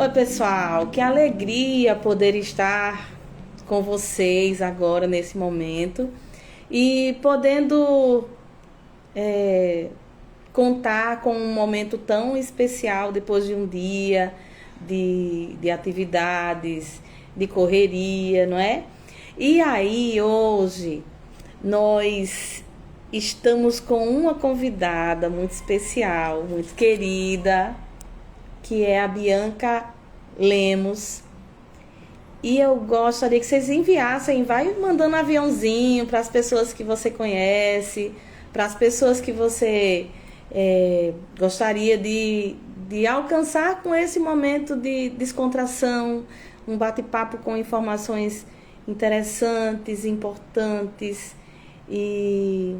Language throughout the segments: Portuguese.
Oi, pessoal, que alegria poder estar com vocês agora nesse momento e podendo contar com um momento tão especial depois de um dia de atividades, de correria, não é? E aí, hoje, nós estamos com uma convidada muito especial, muito querida, que é a Bianca Lemos. E eu gostaria que vocês enviassem, vai mandando aviãozinho para as pessoas que você conhece, para as pessoas que você gostaria de alcançar com esse momento de descontração, um bate-papo com informações interessantes, importantes. E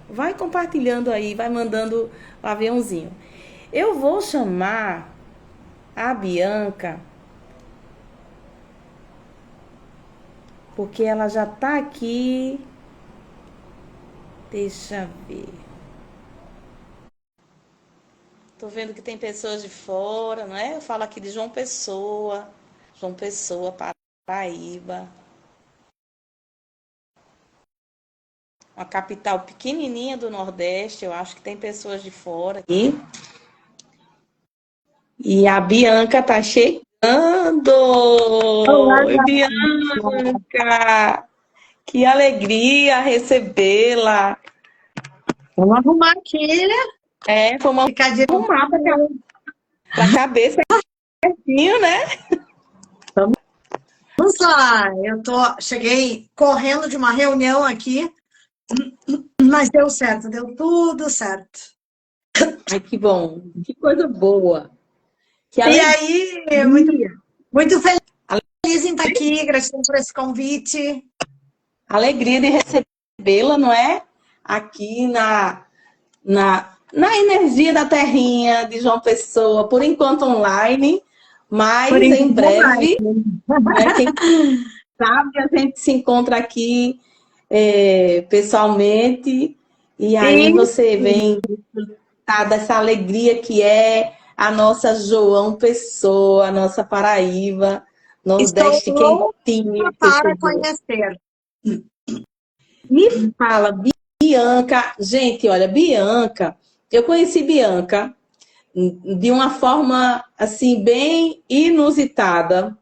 vai compartilhando aí, vai mandando o aviãozinho. Eu vou chamar a Bianca porque ela já tá aqui. Deixa eu ver. Tô vendo que tem pessoas de fora, não é? Eu falo aqui de João Pessoa, Paraíba, uma capital pequenininha do Nordeste. Eu acho que tem pessoas de fora aqui. E a Bianca tá chegando. Olá, Oi, Bianca! Que alegria recebê-la. vamos arrumar aqui, Vamos ficar arrumar direitinho. para a cabeça certinho, né? Vamos lá, cheguei correndo de uma reunião aqui, mas deu certo, deu tudo certo. Ai, que bom, que coisa boa. Que E alegria. aí, muito feliz em estar aqui, gratidão por esse convite. Alegria de recebê-la, não é? Aqui na energia da terrinha de João Pessoa, por enquanto online, Por mas em enquanto, breve, né, quem sabe a gente se encontra aqui pessoalmente, e aí sim, você vem desfrutar dessa alegria que é a nossa João Pessoa, a nossa Paraíba, estou Nordeste quentinho e louca para aquecedor. conhecer. Me fala, Bianca. Gente, olha, Bianca, eu conheci Bianca de uma forma assim bem inusitada.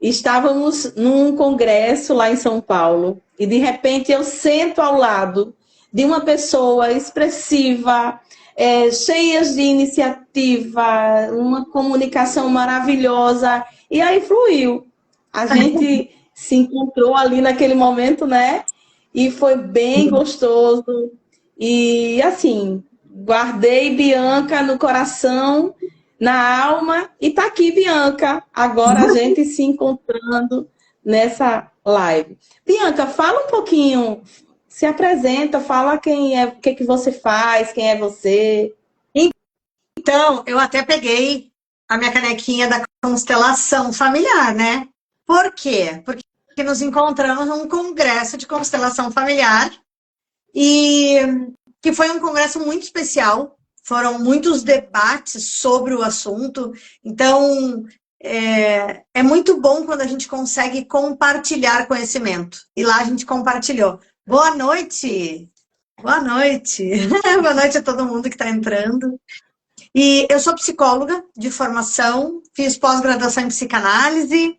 Estávamos num congresso lá em São Paulo e de repente eu sento ao lado de uma pessoa expressiva, cheia de iniciativa, uma comunicação maravilhosa, e aí fluiu. A gente se encontrou ali naquele momento, né? E foi bem gostoso. E assim, guardei Bianca no coração, na alma, e tá aqui, Bianca. Agora a gente se encontrando nessa live. Bianca, fala um pouquinho, se apresenta, fala quem é, o que que você faz, quem é você. Então, eu até peguei a minha canequinha da constelação familiar, né? Por quê? Porque nos encontramos num congresso de constelação familiar e que foi um congresso muito especial. Foram muitos debates sobre o assunto. Então, é muito bom quando a gente consegue compartilhar conhecimento. E lá a gente compartilhou. Boa noite! Boa noite! Boa noite a todo mundo que está entrando. E eu sou psicóloga de formação, fiz pós-graduação em psicanálise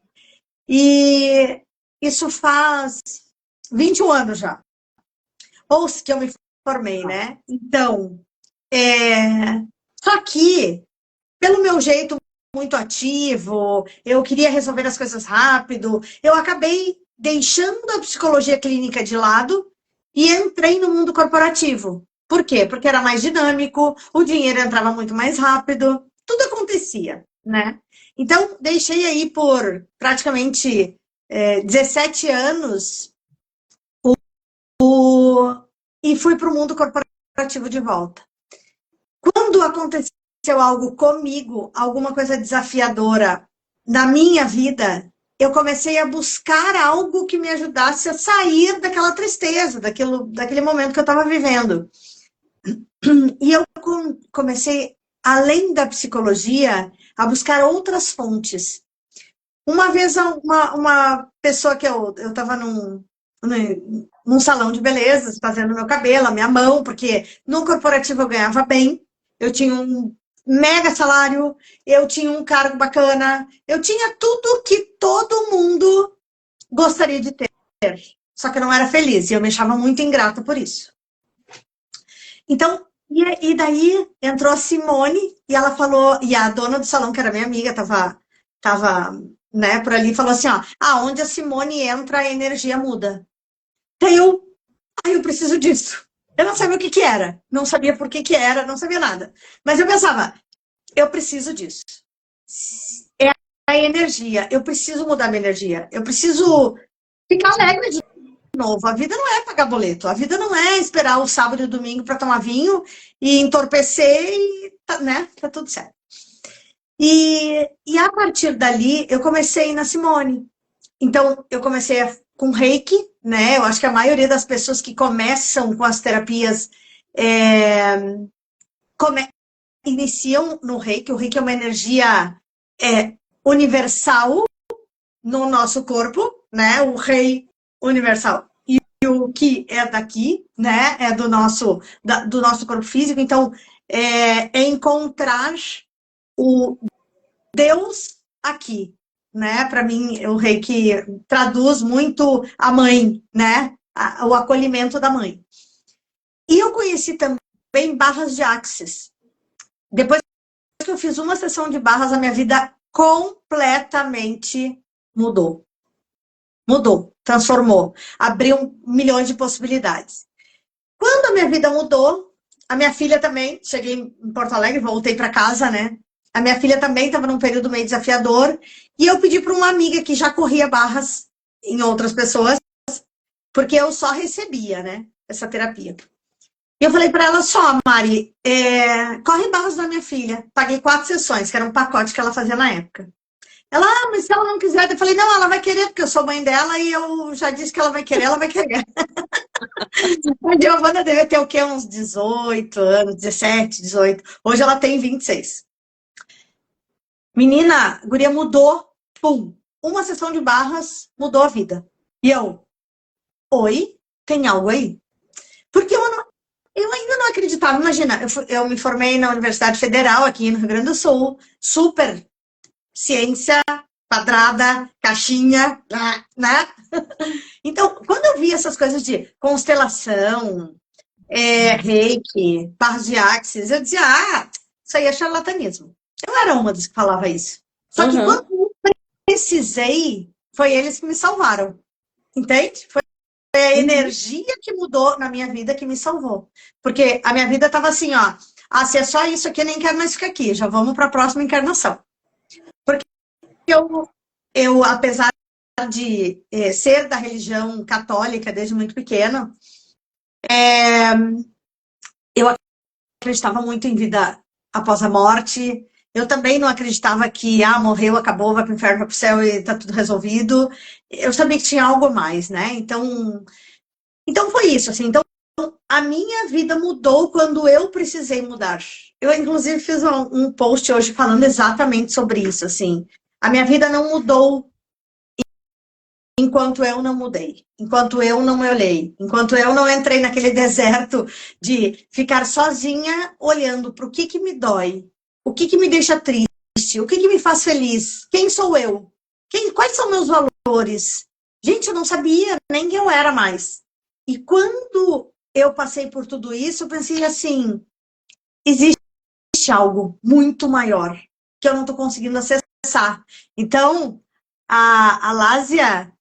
e isso faz 21 anos já. Ou que eu me formei, né? Então, só que, pelo meu jeito muito ativo, eu queria resolver as coisas rápido, eu acabei deixando a psicologia clínica de lado e entrei no mundo corporativo. Por quê? Porque era mais dinâmico, o dinheiro entrava muito mais rápido, tudo acontecia, né? Então, deixei aí por praticamente 17 anos e fui para o mundo corporativo de volta. Quando aconteceu algo comigo, alguma coisa desafiadora na minha vida, eu comecei a buscar algo que me ajudasse a sair daquela tristeza, daquele momento que eu estava vivendo. E eu comecei além da psicologia, a buscar outras fontes. Uma vez uma pessoa que eu estava num salão de beleza, fazendo meu cabelo, a minha mão, porque no corporativo eu ganhava bem, eu tinha um mega salário, eu tinha um cargo bacana, eu tinha tudo que todo mundo gostaria de ter. Só que eu não era feliz e eu me achava muito ingrata por isso. Então, e daí entrou a Simone e ela falou, e a dona do salão, que era minha amiga, tava, né, por ali, falou assim, ó, onde a Simone entra, a energia muda. Daí eu preciso disso. Eu não sabia o que que era, não sabia por que que era, não sabia nada. Mas eu pensava, eu preciso disso. É a energia, eu preciso mudar minha energia, eu preciso ficar alegre de novo. A vida não é pagar boleto, a vida não é esperar o sábado e o domingo para tomar vinho e entorpecer e, né, tá tudo certo. E a partir dali, eu comecei na Simone. Então, eu comecei com Reiki, né? Eu acho que a maioria das pessoas que começam com as terapias iniciam no Reiki. O Reiki é uma energia universal no nosso corpo, né? O Rei universal. E o Ki é daqui, né? É do nosso corpo físico. Então, é encontrar o Deus aqui, né? Para mim, o Reiki traduz muito a mãe, né? O acolhimento da mãe. E eu conheci também barras de Axis. Depois que eu fiz uma sessão de barras, a minha vida completamente mudou. Mudou, transformou, abriu milhões de possibilidades. Quando a minha vida mudou, a minha filha também, cheguei em Porto Alegre, voltei para casa, né? A minha filha também estava num período meio desafiador, e eu pedi para uma amiga que já corria barras em outras pessoas, porque eu só recebia, né, essa terapia. E eu falei para ela só, Mari, corre barras da minha filha. Paguei 4 sessões, que era um pacote que ela fazia na época. Ela, mas se ela não quiser, eu falei, não, ela vai querer, porque eu sou mãe dela e eu já disse que ela vai querer, ela vai querer. A Giovana deve ter o quê? Uns 18 anos, 17, 18. Hoje ela tem 26. Menina, a guria mudou, pum. Uma sessão de barras mudou a vida. E eu, oi, tem algo aí? Porque eu ainda não acreditava. Imagina, eu me formei na Universidade Federal, aqui no Rio Grande do Sul, super ciência, quadrada, caixinha, né? Então, quando eu vi essas coisas de constelação, Reiki, barras de Axis, eu dizia, isso aí é charlatanismo. Eu era uma das que falava isso. Só que quando eu precisei, foi eles que me salvaram. Entende? Foi a energia que mudou na minha vida que me salvou. Porque a minha vida estava assim, ó, se é só isso aqui, eu nem quero mais ficar aqui, já vamos para a próxima encarnação. Porque eu apesar de ser da religião católica desde muito pequeno, eu acreditava muito em vida após a morte. Eu também não acreditava que, morreu, acabou, vai para o inferno, vai para o céu e está tudo resolvido. Eu sabia que tinha algo mais, né? Então foi isso, assim. Então, a minha vida mudou quando eu precisei mudar. Eu, inclusive, fiz um post hoje falando exatamente sobre isso, assim. A minha vida não mudou enquanto eu não mudei, enquanto eu não me olhei, enquanto eu não entrei naquele deserto de ficar sozinha olhando para o que me dói, o que me deixa triste, o que me faz feliz, quem sou eu, quais são meus valores. Gente, eu não sabia nem quem eu era mais. E quando eu passei por tudo isso, eu pensei assim, existe algo muito maior que eu não estou conseguindo acessar. Então, a Lásia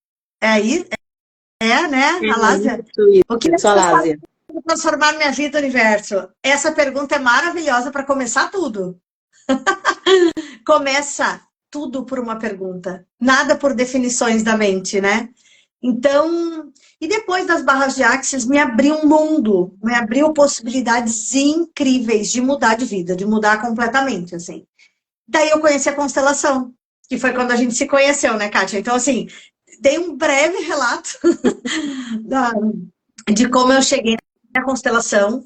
né? A Lásia. O que Lásia. Transformar minha vida no universo? Essa pergunta é maravilhosa para começar tudo. Começa tudo por uma pergunta. Nada por definições da mente, né? Então, e depois das barras de Axis, me abriu um mundo, me abriu possibilidades incríveis de mudar de vida, de mudar completamente, assim. Daí eu conheci a constelação, que foi quando a gente se conheceu, né, Kátia? Então, assim, dei um breve relato de como eu cheguei na constelação.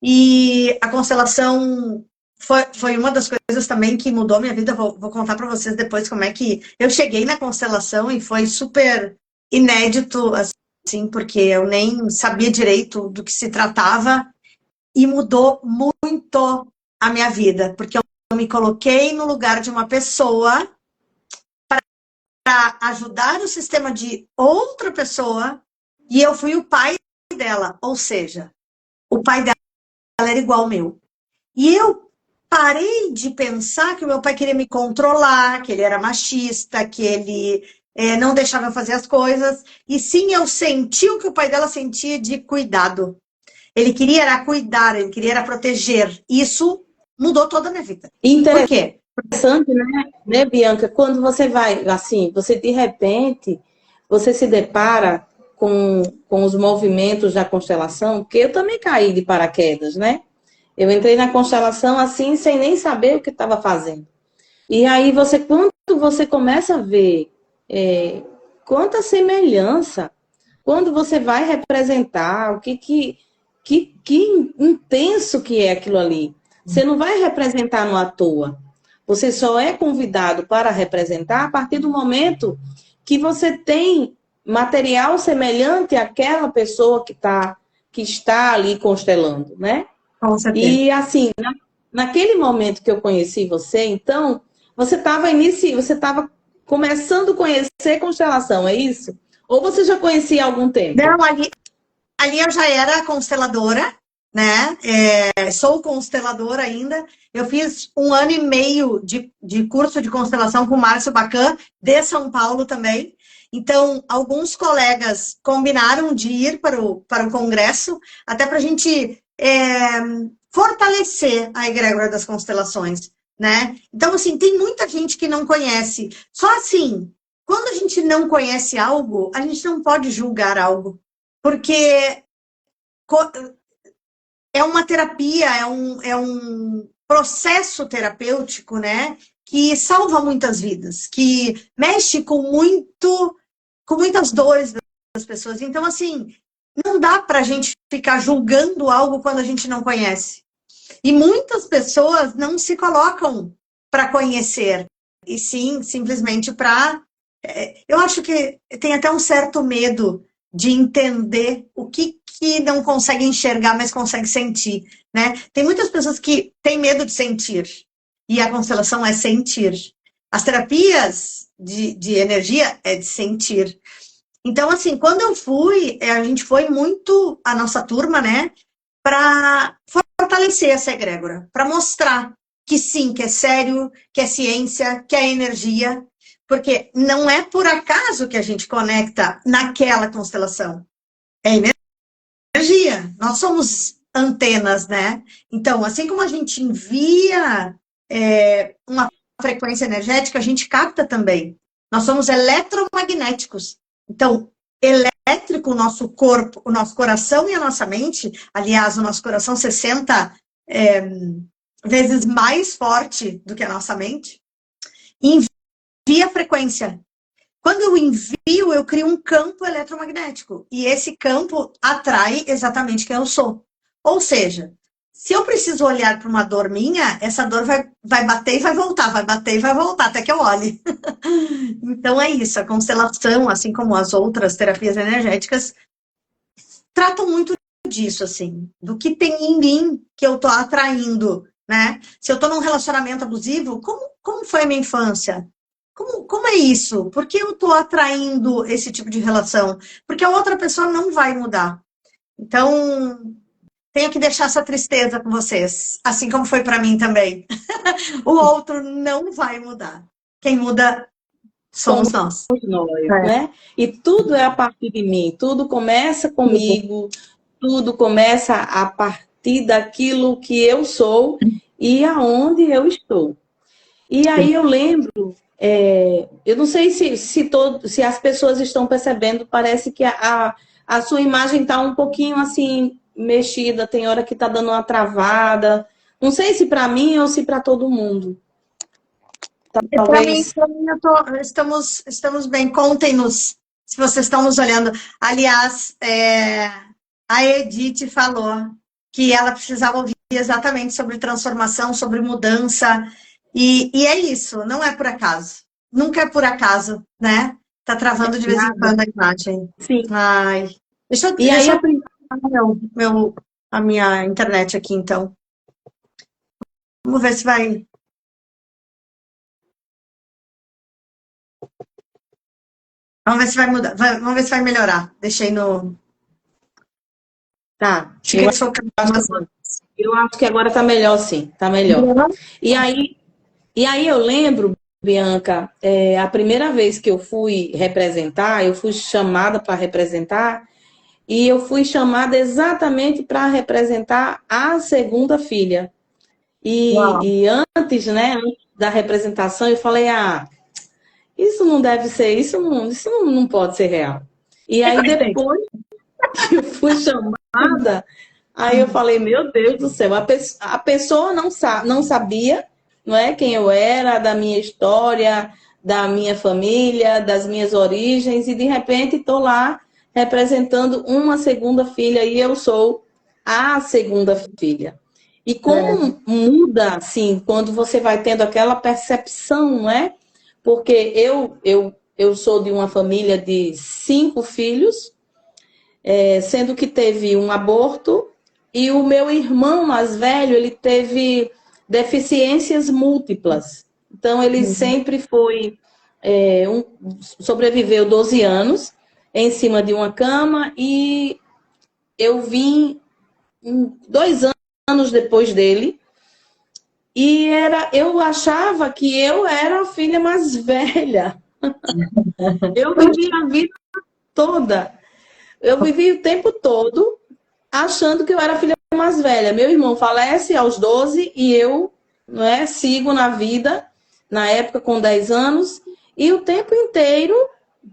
E a constelação foi uma das coisas também que mudou minha vida. Vou contar para vocês depois como é que eu cheguei na constelação e foi super inédito, assim, porque eu nem sabia direito do que se tratava e mudou muito a minha vida, porque eu me coloquei no lugar de uma pessoa para ajudar o sistema de outra pessoa e eu fui o pai dela, ou seja, o pai dela era igual ao meu. E eu parei de pensar que o meu pai queria me controlar, que ele era machista, que ele não deixava eu fazer as coisas. E sim, eu senti o que o pai dela sentia de cuidado. Ele queria era cuidar, ele queria era proteger. Isso mudou toda a minha vida. Por quê? Interessante, né, Bianca? Quando você vai, assim, você de repente, você se depara com os movimentos da constelação, porque eu também caí de paraquedas, né? Eu entrei na constelação assim, sem nem saber o que estava fazendo. E aí, quando você começa a ver quanta semelhança, quando você vai representar o que intenso que é aquilo ali. Você não vai representar no à toa. Você só é convidado para representar a partir do momento que você tem material semelhante àquela pessoa que está ali constelando, né? Com certeza. E assim, naquele momento que eu conheci você, então, você estava começando a conhecer constelação, é isso? Ou você já conhecia há algum tempo? Não, ali eu já era consteladora, né? Sou consteladora ainda. Eu fiz 1 ano e meio de curso de constelação com o Márcio Bacan, de São Paulo também. Então, alguns colegas combinaram de ir para o congresso, até para a gente fortalecer a egrégora das constelações, né? Então, assim, tem muita gente que não conhece. Só assim, quando a gente não conhece algo, a gente não pode julgar algo. Porque é uma terapia, é um processo terapêutico, né? Que salva muitas vidas, que mexe com muitas dores das pessoas. Então, assim, não dá para a gente ficar julgando algo quando a gente não conhece. E muitas pessoas não se colocam para conhecer, e sim, simplesmente para... Eu acho que tem até um certo medo de entender o que não consegue enxergar, mas consegue sentir, né? Tem muitas pessoas que têm medo de sentir, e a constelação é sentir. As terapias de energia é de sentir. Então, assim, quando eu fui, a gente foi muito, a nossa turma, né, para fortalecer essa egrégora, para mostrar que sim, que é sério, que é ciência, que é energia, porque não é por acaso que a gente conecta naquela constelação. É energia. Nós somos antenas, né? Então, assim como a gente envia uma frequência energética, a gente capta também. Nós somos eletromagnéticos. Então, elétrico, o nosso corpo, o nosso coração e a nossa mente, aliás, o nosso coração 60 vezes mais forte do que a nossa mente, envia frequência. Quando eu envio, eu crio um campo eletromagnético. E esse campo atrai exatamente quem eu sou. Ou seja, se eu preciso olhar para uma dor minha, essa dor vai bater e vai voltar, vai bater e vai voltar, até que eu olhe. Então é isso, a constelação, assim como as outras terapias energéticas, tratam muito disso, assim, do que tem em mim que eu tô atraindo, né? Se eu tô num relacionamento abusivo, como foi a minha infância? Como é isso? Por que eu tô atraindo esse tipo de relação? Porque a outra pessoa não vai mudar. Então, tenho que deixar essa tristeza com vocês, assim como foi para mim também. O outro não vai mudar. Quem muda somos nós. Né? E tudo é a partir de mim, tudo começa comigo, tudo começa a partir daquilo que eu sou e aonde eu estou. E aí eu lembro, eu não sei se as pessoas estão percebendo, parece que a sua imagem está um pouquinho assim mexida, tem hora que está dando uma travada. Não sei se para mim ou se para todo mundo. Talvez. Para mim estamos bem. Contem-nos se vocês estão nos olhando. Aliás, a Edith falou que ela precisava ouvir exatamente sobre transformação, sobre mudança. E é isso, não é por acaso. Nunca é por acaso, né? Tá travando de vez em Nada. quando a imagem. Sim. Ai, E aí deixa eu eu a minha internet aqui, então. Vamos ver se vai. Vamos ver se vai mudar. Vamos ver se vai melhorar. Deixei no. tá. Fica desfocando umas. Eu acho que agora tá melhor, sim. Tá melhor. E aí eu lembro, Bianca, a primeira vez que eu fui representar, eu fui chamada para representar, e eu fui chamada exatamente para representar a segunda filha. Uau. E antes, né, antes da representação, eu falei, isso não deve ser, isso não pode ser real. E Que aí coincidência. depois que eu fui chamada, aí eu falei, meu Deus do céu, a pessoa não sabia, não é, quem eu era, da minha história, da minha família, das minhas origens, e de repente estou lá representando uma segunda filha, e eu sou a segunda filha. E É. como muda, assim, quando você vai tendo aquela percepção, não é? Porque eu sou de uma família de 5 filhos, sendo que teve um aborto, e o meu irmão mais velho, ele teve deficiências múltiplas. Então, ele sempre foi, sobreviveu 12 anos em cima de uma cama, e eu vim 2 anos depois dele, e eu achava que eu era a filha mais velha. Eu vivi a vida toda, eu vivi o tempo todo achando que eu era a filha mais velha. Meu irmão falece aos 12 e eu, não é, sigo na vida, na época com 10 anos, e o tempo inteiro,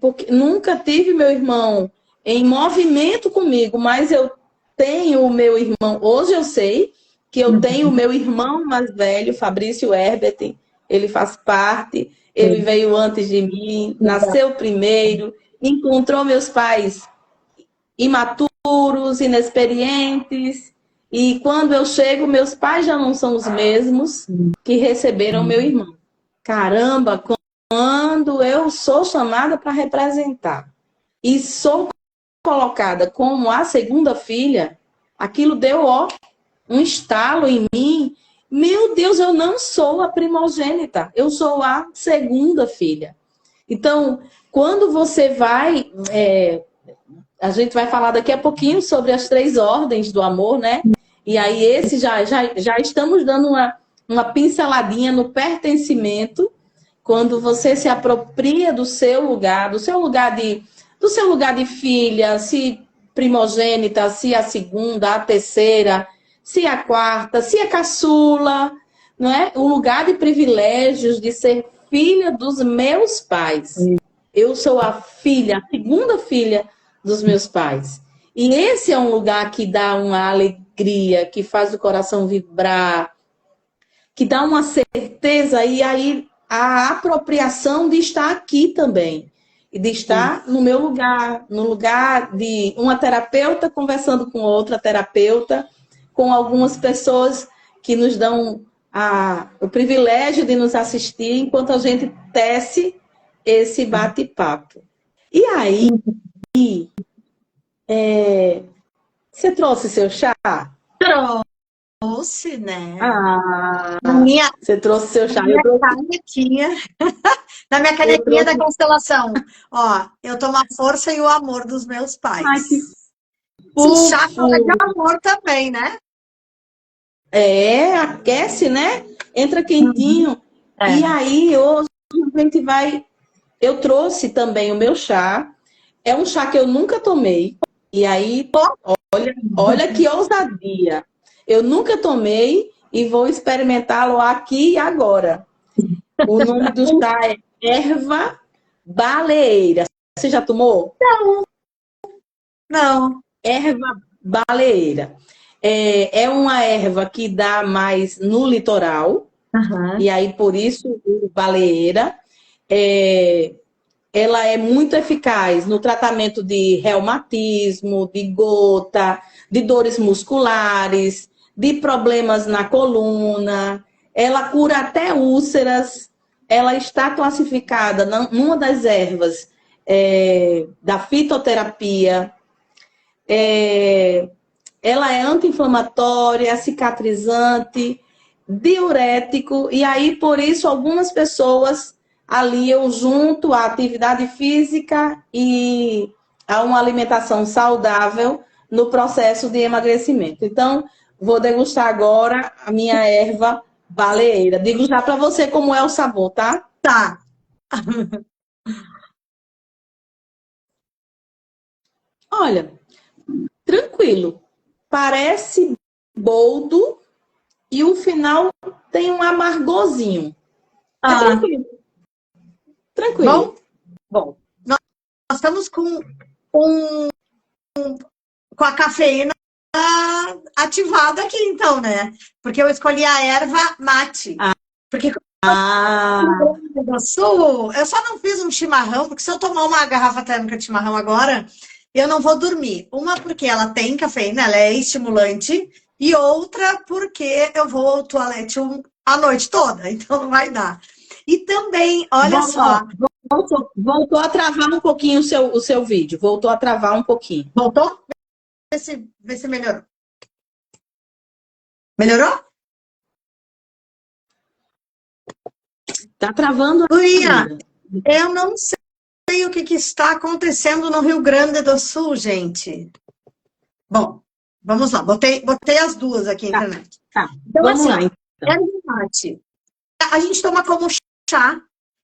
porque nunca tive meu irmão em movimento comigo, mas eu tenho o meu irmão, hoje eu sei que eu tenho o meu irmão mais velho, Fabrício Herbert, ele faz parte, ele veio antes de mim, nasceu primeiro, encontrou meus pais imaturos, inexperientes. E quando eu chego, meus pais já não são os mesmos que receberam meu irmão. Caramba, quando eu sou chamada para representar e sou colocada como a segunda filha, aquilo deu um estalo em mim. Meu Deus, eu não sou a primogênita, eu sou a segunda filha. Então, quando você vai a gente vai falar daqui a pouquinho sobre as 3 ordens do amor, né? E aí esse já estamos dando uma pinceladinha no pertencimento, quando você se apropria do seu lugar, do seu lugar de filha, se primogênita, se a segunda, a terceira, se a quarta, se a caçula, não é? O lugar de privilégios de ser filha dos meus pais. Eu sou a filha, a segunda filha dos meus pais. E esse é um lugar que dá uma alegria, que faz o coração vibrar, que dá uma certeza, e aí a apropriação de estar aqui também. E de estar no meu lugar, no lugar de uma terapeuta conversando com outra terapeuta, com algumas pessoas que nos dão o privilégio de nos assistir enquanto a gente tece esse bate-papo. E aí, você trouxe seu chá? Trouxe, né? Ah, Na minha, você trouxe seu chá. na minha canequinha, na minha Eu canequinha da trouxe. constelação. Ó, eu tomo a força e o amor dos meus Ai, que pais. Esse chá fala de fofo! amor também, né? Aquece, né? Entra quentinho. E É. aí, hoje a gente vai. Eu trouxe também o meu chá. É um chá que eu nunca tomei. E aí, olha que ousadia. Eu nunca tomei e vou experimentá-lo aqui e agora. O nome do chá é erva baleeira. Você já tomou? Não. Erva baleeira. É uma erva que dá mais no litoral, Aham. e aí por isso baleeira. É, ela é muito eficaz no tratamento de reumatismo, de gota, de dores musculares, de problemas na coluna, ela cura até úlceras, ela está classificada numa das ervas da fitoterapia, ela é anti-inflamatória, cicatrizante, diurético, e aí por isso algumas pessoas aliam junto à atividade física e a uma alimentação saudável no processo de emagrecimento. Então, vou degustar agora a minha erva baleeira. Digo já para você como é o sabor, tá? Tá. Olha, tranquilo. Parece boldo e o final tem um amargozinho. É tranquilo. Tranquilo. Bom, nós estamos com a cafeína ativada aqui, então, né? Porque eu escolhi a erva mate. Porque do Sul, eu só não fiz um chimarrão, porque se eu tomar uma garrafa térmica de chimarrão agora, eu não vou dormir. Uma, porque ela tem cafeína, ela é estimulante, e outra, porque eu vou ao toalete a noite toda, então não vai dar. E também, olha só. Voltou a travar um pouquinho o seu vídeo. Voltou a travar um pouquinho. Voltou? Vê se melhorou. Melhorou? Tá travando. Luia, eu não sei o que está acontecendo no Rio Grande do Sul, gente. Bom, vamos lá. Botei as duas aqui na internet. Tá. Então, Vamos assim, lá. Então. erva mate. A gente toma como chá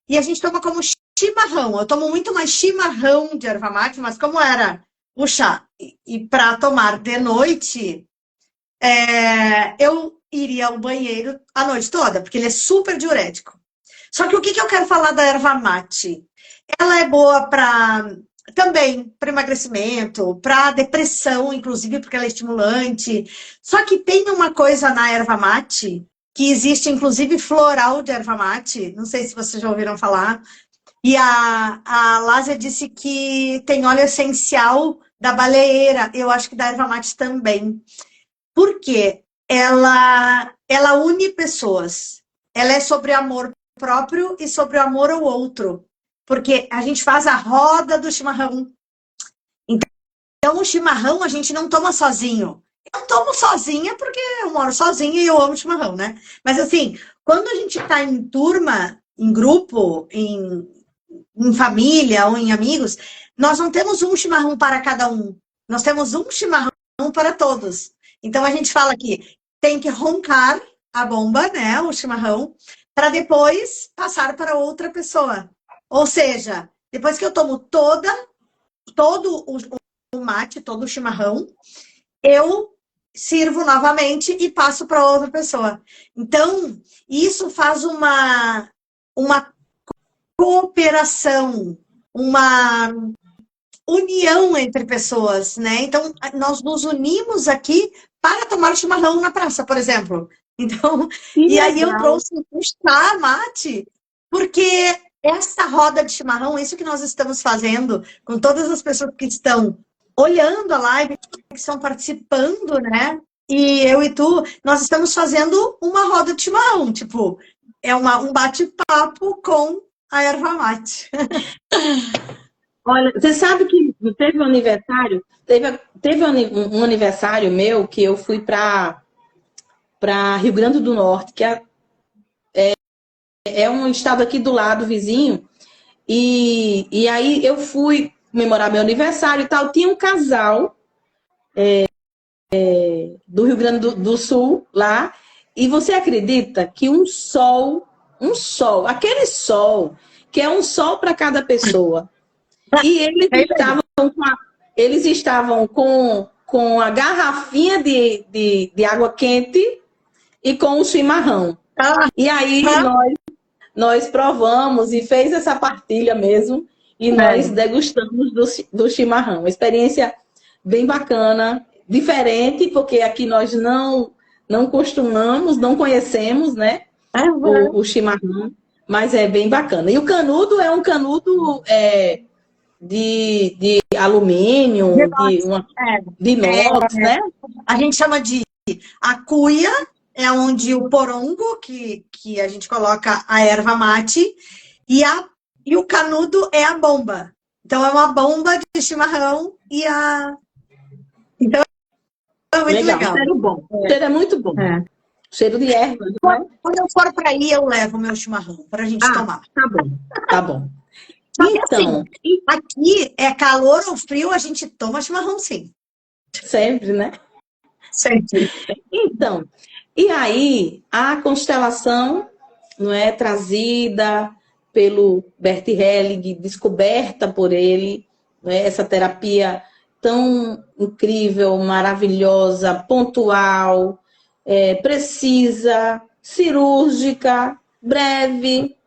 e a gente toma como chimarrão. Eu tomo muito mais chimarrão de erva mate, mas como era o chá e para tomar de noite, eu iria ao banheiro a noite toda, porque ele é super diurético. Só que o que eu quero falar da erva mate? Ela é boa também para emagrecimento, para depressão, inclusive, porque ela é estimulante. Só que tem uma coisa na erva mate, que existe, inclusive, floral de erva mate. Não sei se vocês já ouviram falar. E a Lásia disse que tem óleo essencial da baleeira. Eu acho que da erva mate também. Por quê? Ela une pessoas. Ela é sobre amor próprio e sobre o amor ao outro. Porque a gente faz a roda do chimarrão. Então, o chimarrão a gente não toma sozinho. Eu tomo sozinha porque eu moro sozinha e eu amo chimarrão, né? Mas assim, quando a gente tá em turma, em grupo, em família ou em amigos, nós não temos um chimarrão para cada um. Nós temos um chimarrão para todos. Então, a gente fala que tem que roncar a bomba, né? O chimarrão, para depois passar para outra pessoa. Ou seja, depois que eu tomo todo o mate, todo o chimarrão, eu sirvo novamente e passo para outra pessoa. Então, isso faz uma cooperação, uma união entre pessoas, né? Então, nós nos unimos aqui para tomar chimarrão na praça, por exemplo. Então, e aí eu trouxe o chá mate, porque essa roda de chimarrão, isso que nós estamos fazendo com todas as pessoas que estão olhando a live, que estão participando, né? E eu e tu, nós estamos fazendo uma roda de chimarrão, tipo, é um bate-papo com a erva mate. Olha, você sabe que teve um aniversário, teve um aniversário meu que eu fui para Rio Grande do Norte, que é um estado aqui do lado, vizinho, e aí eu fui comemorar meu aniversário e tal. Tinha um casal do Rio Grande do Sul lá, e você acredita que um sol, aquele sol, que é um sol para cada pessoa, e eles estavam com a garrafinha de água quente e com o chimarrão. E aí nós provamos e fez essa partilha mesmo, e nós degustamos do chimarrão. Uma experiência bem bacana, diferente, porque aqui nós não costumamos, não conhecemos, né, o chimarrão, mas é bem bacana. E o canudo é um canudo de alumínio, de inox, né? A gente chama de A cuia é onde o porongo, que a gente coloca a erva mate, e o canudo é a bomba. Então, é uma bomba de chimarrão Então, é muito legal. Cheiro bom. O cheiro é muito bom. Cheiro de erva, não é? Quando eu for para aí, eu levo o meu chimarrão para a gente tomar. Tá bom, tá bom. Então, assim, aqui é calor ou frio, a gente toma chimarrão, sim. Sempre, né? Sempre. Então, e aí a constelação, não é, trazida pelo Bert Helling, descoberta por ele, não é, essa terapia tão incrível, maravilhosa, pontual, precisa, cirúrgica, breve.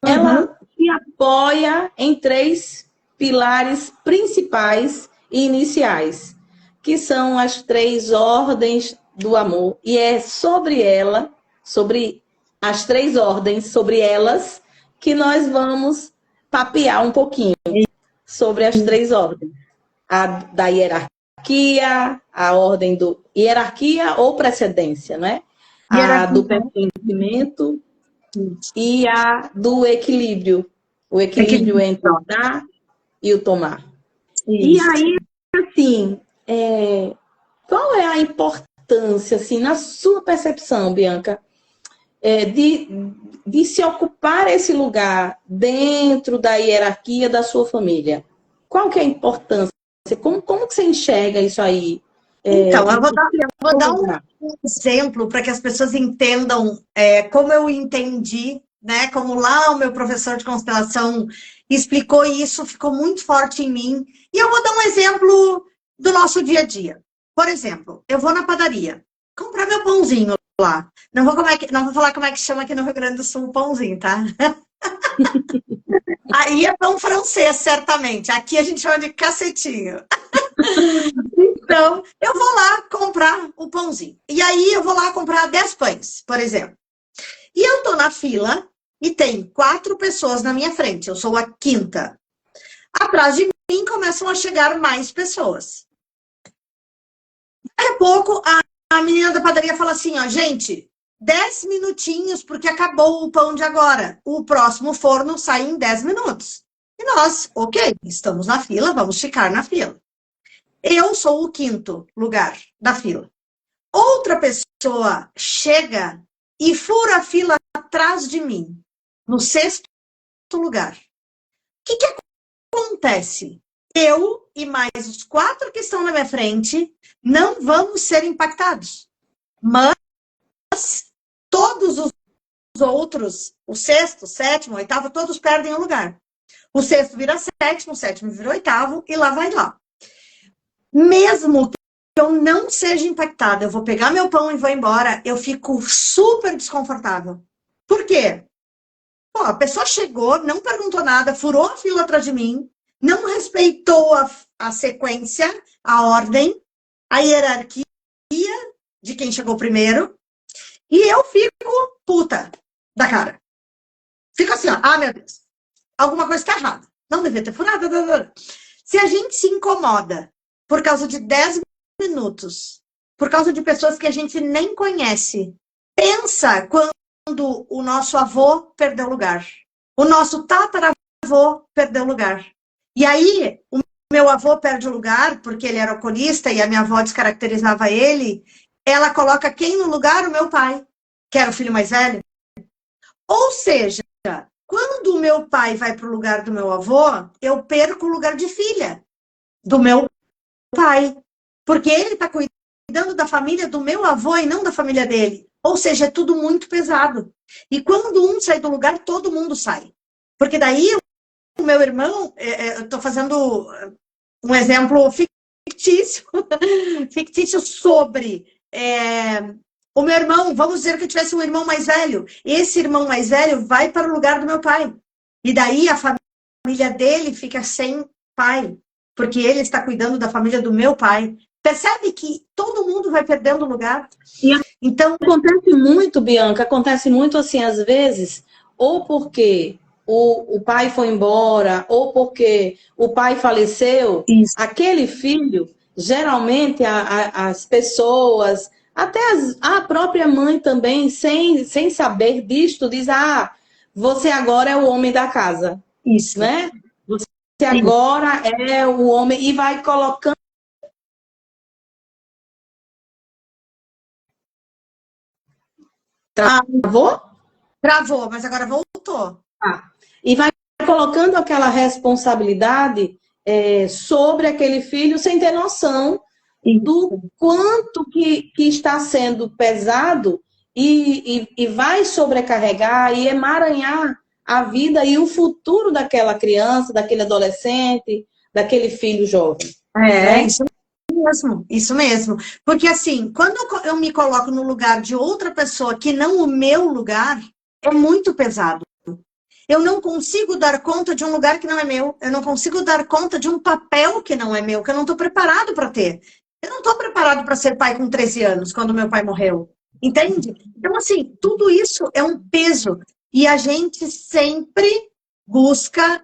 Ela se apoia em 3 pilares principais e iniciais, que são as 3 ordens do amor. E é sobre ela, sobre as 3 ordens, sobre elas, que nós vamos papear um pouquinho sobre as 3 ordens. A da hierarquia, a ordem do... Hierarquia ou precedência, né? A do pertencimento e a do equilíbrio. O equilíbrio entre o dar e o tomar. E aí, assim, qual é a importância, assim, na sua percepção, Bianca, de se ocupar esse lugar dentro da hierarquia da sua família? Qual que é a importância? Como que você enxerga isso aí? Então, eu vou dar um exemplo para que as pessoas entendam como eu entendi, né? Como lá o meu professor de constelação explicou isso, ficou muito forte em mim. E eu vou dar um exemplo do nosso dia a dia. Por exemplo, eu vou na padaria comprar meu pãozinho lá. Não vou falar como é que chama aqui no Rio Grande do Sul o pãozinho, tá? Aí é pão francês, certamente. Aqui a gente chama de cacetinho. Então, eu vou lá comprar o pãozinho. E aí eu vou lá comprar 10 pães, por exemplo. E eu tô na fila e tem 4 pessoas na minha frente. Eu sou a 5ª. Atrás de mim começam a chegar mais pessoas. Daqui a pouco a menina da padaria fala assim, ó, gente, 10 minutinhos porque acabou o pão de agora. O próximo forno sai em 10 minutos. E nós, ok, estamos na fila, vamos ficar na fila. Eu sou o 5º lugar da fila. Outra pessoa chega e fura a fila atrás de mim, no 6º lugar. O que acontece? Eu e mais os 4 que estão na minha frente não vamos ser impactados. Mas todos os outros, o 6º, 7º, 8º, todos perdem o lugar. O 6º vira 7º, o 7º vira 8º e lá vai lá. Mesmo que eu não seja impactada, eu vou pegar meu pão e vou embora, eu fico super desconfortável. Por quê? Pô, a pessoa chegou, não perguntou nada, furou a fila atrás de mim, não respeitou a sequência, a ordem, a hierarquia de quem chegou primeiro, e eu fico puta da cara. Fico assim, ó, meu Deus, alguma coisa está errada. Não devia ter furado. Se a gente se incomoda por causa de 10 minutos, por causa de pessoas que a gente nem conhece. Pensa quando o nosso avô perdeu lugar. O nosso tataravô perdeu lugar. E aí, o meu avô perde o lugar, porque ele era alcoolista e a minha avó descaracterizava ele. Ela coloca quem no lugar? O meu pai, que era o filho mais velho. Ou seja, quando o meu pai vai para o lugar do meu avô, eu perco o lugar de filha do meu pai, porque ele está cuidando da família do meu avô e não da família dele. Ou seja, é tudo muito pesado. E quando um sai do lugar, todo mundo sai. Porque daí o meu irmão, eu estou fazendo um exemplo fictício sobre o meu irmão, vamos dizer que eu tivesse um irmão mais velho. Esse irmão mais velho vai para o lugar do meu pai. E daí a família dele fica sem pai, porque ele está cuidando da família do meu pai. Percebe que todo mundo vai perdendo lugar? Então, acontece muito, Bianca, acontece muito assim, às vezes, ou porque o pai foi embora, ou porque o pai faleceu, aquele filho, geralmente as pessoas, Até a própria mãe também, sem saber disto, diz, você agora é o homem da casa, Isso. né? Você agora é o homem, e vai colocando. Travou? Travou, mas agora voltou. E vai colocando aquela responsabilidade sobre aquele filho sem ter noção do quanto que está sendo pesado e vai sobrecarregar e emaranhar a vida e o futuro daquela criança, daquele adolescente, daquele filho jovem. Né? Isso mesmo. Porque assim, quando eu me coloco no lugar de outra pessoa que não o meu lugar, é muito pesado. Eu não consigo dar conta de um lugar que não é meu. Eu não consigo dar conta de um papel que não é meu, que eu não estou preparado para ter. Eu não estou preparado para ser pai com 13 anos, quando meu pai morreu. Entende? Então, assim, tudo isso é um peso. E a gente sempre busca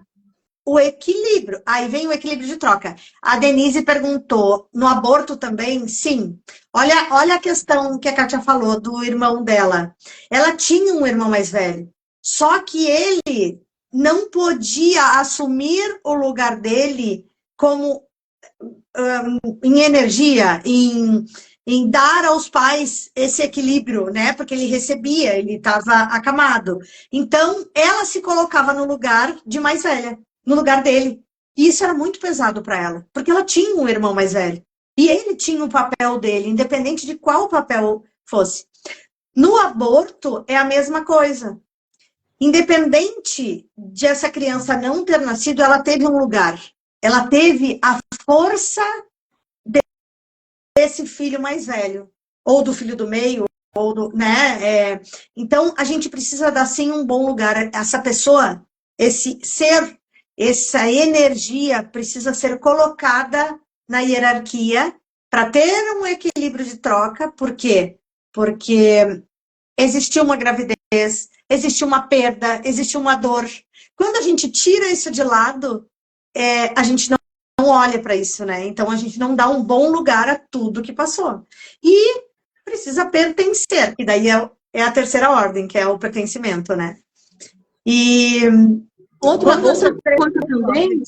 o equilíbrio. Aí vem o equilíbrio de troca. A Denise perguntou, no aborto também? Sim. Olha a questão que a Kátia falou do irmão dela. Ela tinha um irmão mais velho. Só que ele não podia assumir o lugar dele como em energia, em dar aos pais esse equilíbrio, né? Porque ele recebia, ele estava acamado. Então, ela se colocava no lugar de mais velha, no lugar dele. E isso era muito pesado para ela, porque ela tinha um irmão mais velho. E ele tinha o papel dele, independente de qual papel fosse. No aborto, é a mesma coisa. Independente de essa criança não ter nascido, ela teve um lugar. Ela teve a força desse filho mais velho, ou do filho do meio, ou do, né? Então, a gente precisa dar, sim, um bom lugar. Essa pessoa, esse ser, essa energia precisa ser colocada na hierarquia para ter um equilíbrio de troca. Por quê? Porque existiu uma gravidez, existiu uma perda, existiu uma dor. Quando a gente tira isso de lado, a gente não olha para isso, né? Então a gente não dá um bom lugar a tudo que passou. E precisa pertencer, que daí é a terceira ordem, que é o pertencimento, né? E outra coisa também,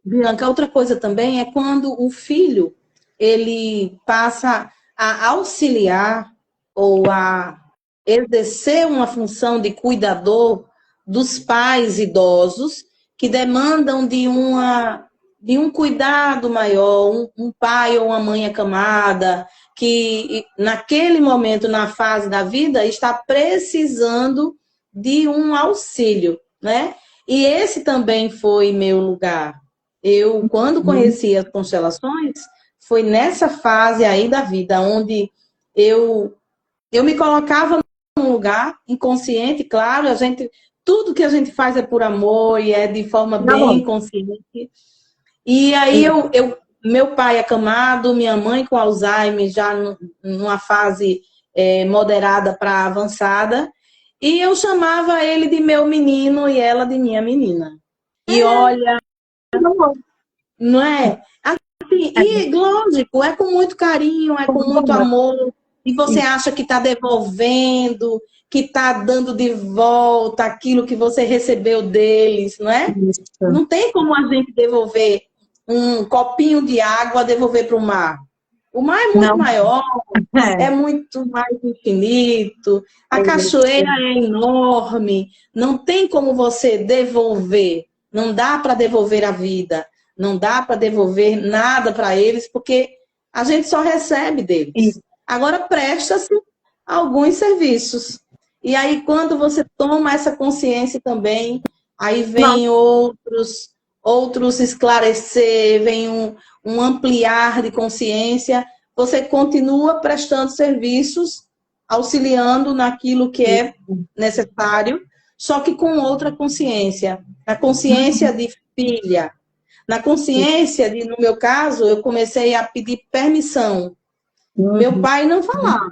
Bianca, outra coisa também é quando o filho ele passa a auxiliar ou a exercer uma função de cuidador dos pais idosos que demandam de um cuidado maior, um pai ou uma mãe acamada, que naquele momento, na fase da vida, está precisando de um auxílio, né? E esse também foi meu lugar. Eu, quando conheci as constelações, foi nessa fase aí da vida, onde eu me colocava num lugar inconsciente, claro, tudo que a gente faz é por amor e é de forma bem consciente. E aí meu pai acamado, minha mãe com Alzheimer, já numa fase moderada para avançada, e eu chamava ele de meu menino e ela de minha menina. E olha, não é? Assim, e lógico, é com muito carinho, é com muito amor, e você acha que está devolvendo, que está dando de volta aquilo que você recebeu deles, não é? Isso. Não tem como a gente devolver um copinho de água, devolver para o mar. O mar é muito maior, é muito mais infinito, a cachoeira é enorme, não tem como você devolver, não dá para devolver a vida, não dá para devolver nada para eles, porque a gente só recebe deles. Agora presta-se alguns serviços. E aí, quando você toma essa consciência também, aí vem outros esclarecer, vem um ampliar de consciência, você continua prestando serviços, auxiliando naquilo que é necessário, só que com outra consciência. A consciência de filha. Na consciência de, no meu caso, eu comecei a pedir permissão. Meu pai não falava,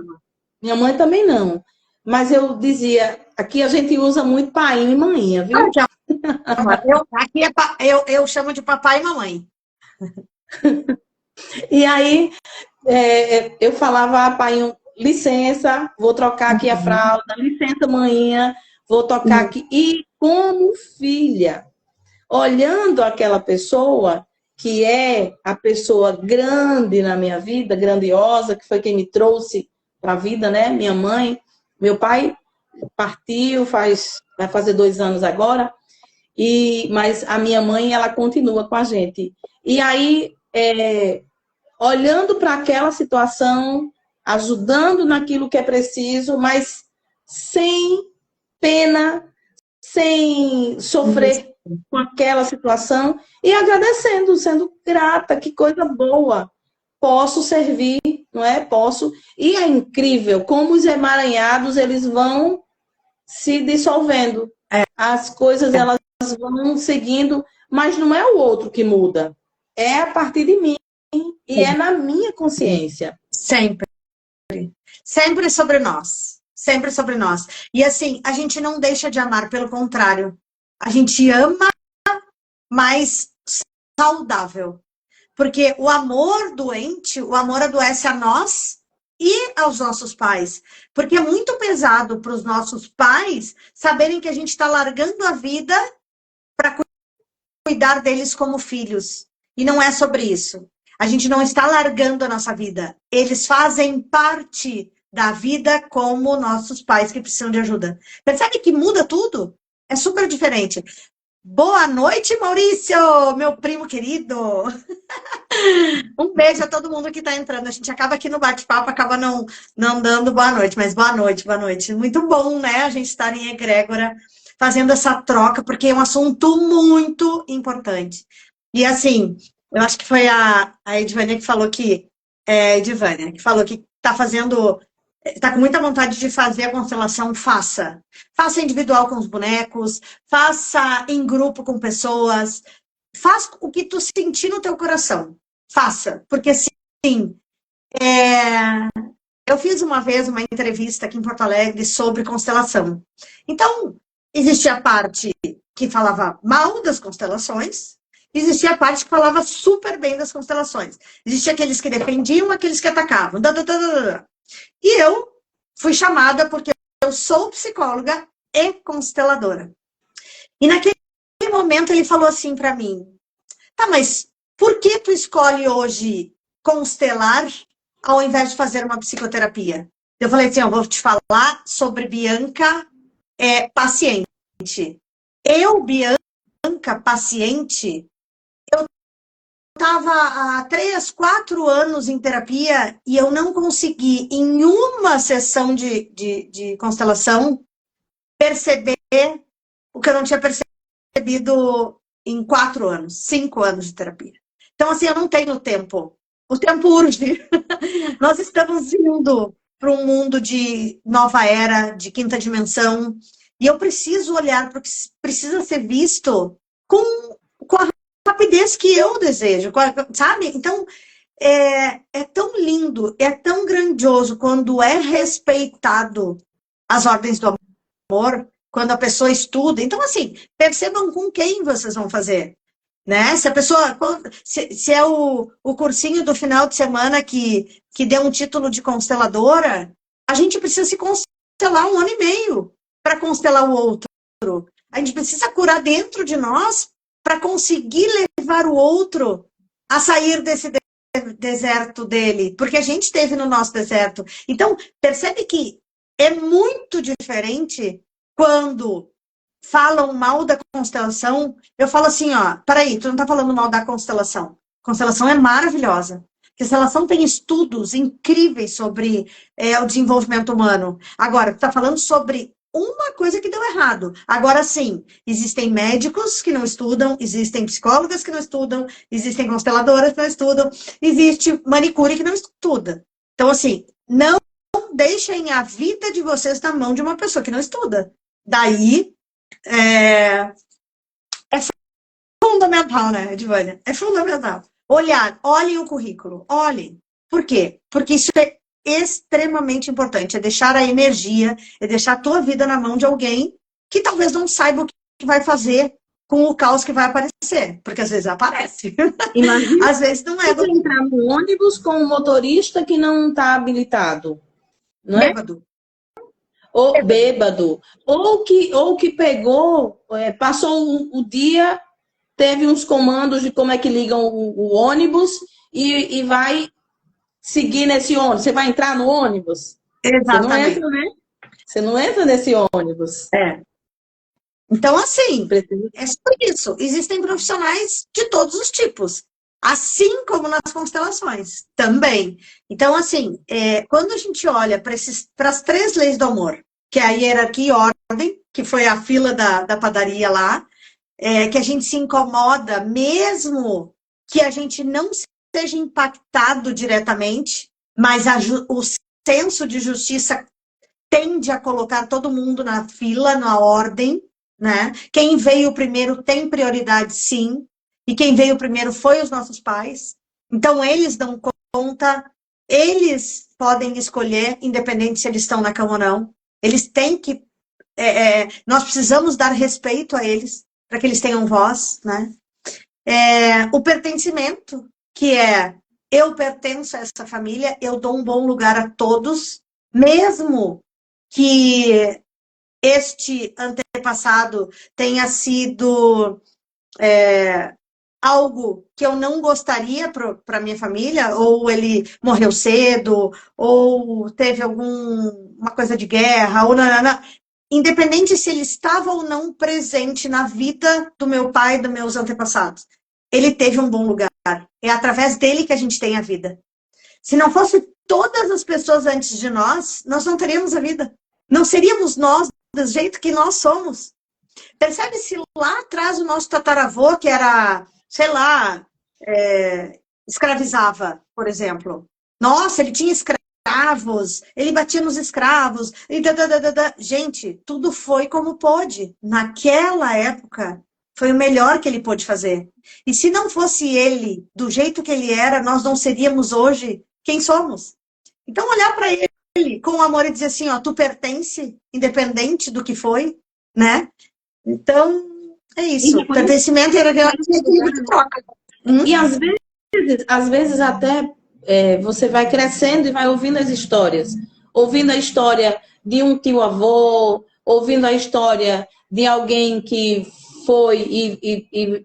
minha mãe também não. Mas eu dizia, aqui a gente usa muito pai e maninha, viu? Eu chamo de papai e mamãe. E aí eu falava, pai, licença, vou trocar aqui a fralda, licença, manhã, vou tocar aqui. E como filha, olhando aquela pessoa que é a pessoa grande na minha vida, grandiosa, que foi quem me trouxe para a vida, né? Minha mãe, meu pai partiu, vai fazer 2 anos agora, mas a minha mãe, ela continua com a gente. E aí, olhando para aquela situação, ajudando naquilo que é preciso, mas sem pena, sem sofrer com aquela situação e agradecendo, sendo grata, que coisa boa. Posso servir, não é? Posso. E é incrível como os emaranhados, eles vão se dissolvendo. As coisas, elas vão seguindo, mas não é o outro que muda. É a partir de mim e é na minha consciência. Sempre. Sempre sobre nós. Sempre sobre nós. E assim, a gente não deixa de amar, pelo contrário. A gente ama, mas saudável. Porque o amor doente, o amor adoece a nós e aos nossos pais. Porque é muito pesado para os nossos pais saberem que a gente está largando a vida para cuidar deles como filhos. E não é sobre isso. A gente não está largando a nossa vida. Eles fazem parte da vida como nossos pais que precisam de ajuda. Percebe que muda tudo? É super diferente. Boa noite, Maurício, meu primo querido. Um beijo a todo mundo que está entrando. A gente acaba aqui no bate-papo, acaba não dando boa noite, mas boa noite, boa noite. Muito bom, né, a gente estar em egrégora, fazendo essa troca, porque é um assunto muito importante. E assim, eu acho que foi a Edvânia que falou que, Edvânia, que falou que está com muita vontade de fazer a constelação, faça. Faça individual com os bonecos, faça em grupo com pessoas, faz o que tu sentir no teu coração. Faça, porque assim, eu fiz uma vez uma entrevista aqui em Porto Alegre sobre constelação. Então, existia a parte que falava mal das constelações, existia a parte que falava super bem das constelações. Existia aqueles que defendiam, aqueles que atacavam. E eu fui chamada porque eu sou psicóloga e consteladora. E naquele momento ele falou assim para mim: tá, mas por que tu escolhe hoje constelar ao invés de fazer uma psicoterapia? Eu falei assim, eu vou te falar sobre Bianca, paciente. Eu, Bianca, paciente, eu estava há 3, 4 anos em terapia e eu não consegui, em uma sessão de constelação, perceber o que eu não tinha percebido em 4 anos, 5 anos de terapia. Então, assim, eu não tenho tempo. O tempo urge. Nós estamos indo para um mundo de nova era, de quinta dimensão, e eu preciso olhar, porque precisa ser visto com a rapidez que eu desejo, sabe? Então, é tão lindo, é tão grandioso quando é respeitado as ordens do amor, quando a pessoa estuda. Então, assim, percebam com quem vocês vão fazer. Né? Se a pessoa, se é o cursinho do final de semana que deu um título de consteladora, a gente precisa se constelar 1 ano e meio para constelar o outro. A gente precisa curar dentro de nós para conseguir levar o outro a sair desse deserto dele, porque a gente esteve no nosso deserto. Então, percebe que é muito diferente quando falam mal da constelação. Eu falo assim, ó, peraí, tu não tá falando mal da constelação. Constelação é maravilhosa. Constelação tem estudos incríveis sobre o desenvolvimento humano. Agora, tu tá falando sobre uma coisa que deu errado. Agora sim, existem médicos que não estudam, existem psicólogas que não estudam, existem consteladoras que não estudam, existe manicure que não estuda. Então, assim, não deixem a vida de vocês na mão de uma pessoa que não estuda. Daí, é fundamental, né, Edvânia? É fundamental. Olhem o currículo, olhem. Por quê? Porque isso é extremamente importante, é deixar a energia, é deixar a tua vida na mão de alguém que talvez não saiba o que vai fazer com o caos que vai aparecer, porque às vezes aparece. Imagina às vezes não é. Você entrar no ônibus com um motorista que não está habilitado. não é? Bêbado. Ou bêbado. Ou que pegou, passou o dia, teve uns comandos de como é que ligam o ônibus e vai seguir nesse ônibus. Você vai entrar no ônibus? Você não Exatamente. entra, né? Você não entra nesse ônibus. Então, assim, Precisa. é só isso. Existem profissionais de todos os tipos, assim como nas constelações também. Então, assim, quando a gente olha para as 3 leis do amor, que é a hierarquia e ordem, que foi a fila da padaria lá, que a gente se incomoda, mesmo que a gente não seja impactado diretamente, mas o senso de justiça tende a colocar todo mundo na fila, na ordem, né? Quem veio primeiro tem prioridade, sim. E quem veio primeiro foi os nossos pais. Então, eles dão conta, eles podem escolher, independente se eles estão na cama ou não. Eles têm que... nós precisamos dar respeito a eles, para que eles tenham voz, né? O pertencimento, que é eu pertenço a essa família, eu dou um bom lugar a todos, mesmo que este antepassado tenha sido algo que eu não gostaria para minha família, ou ele morreu cedo, ou teve alguma coisa de guerra, ou não. Independente se ele estava ou não presente na vida do meu pai e dos meus antepassados, ele teve um bom lugar. É através dele que a gente tem a vida. Se não fosse todas as pessoas antes de nós, nós não teríamos a vida. Não seríamos nós do jeito que nós somos. Percebe-se lá atrás o nosso tataravô, que era, sei lá, escravizava, por exemplo. Nossa, ele tinha escravos, ele batia nos escravos. Gente, tudo foi como pôde. Naquela época, foi o melhor que ele pôde fazer. E se não fosse ele, do jeito que ele era, nós não seríamos hoje quem somos. Então, olhar para ele com amor e dizer assim, ó, tu pertence, independente do que foi, né? Então, é isso. Pertencimento e equilíbrio troca. E às vezes até você vai crescendo e vai ouvindo as histórias. Ouvindo a história de um tio-avô, ouvindo a história de alguém que foi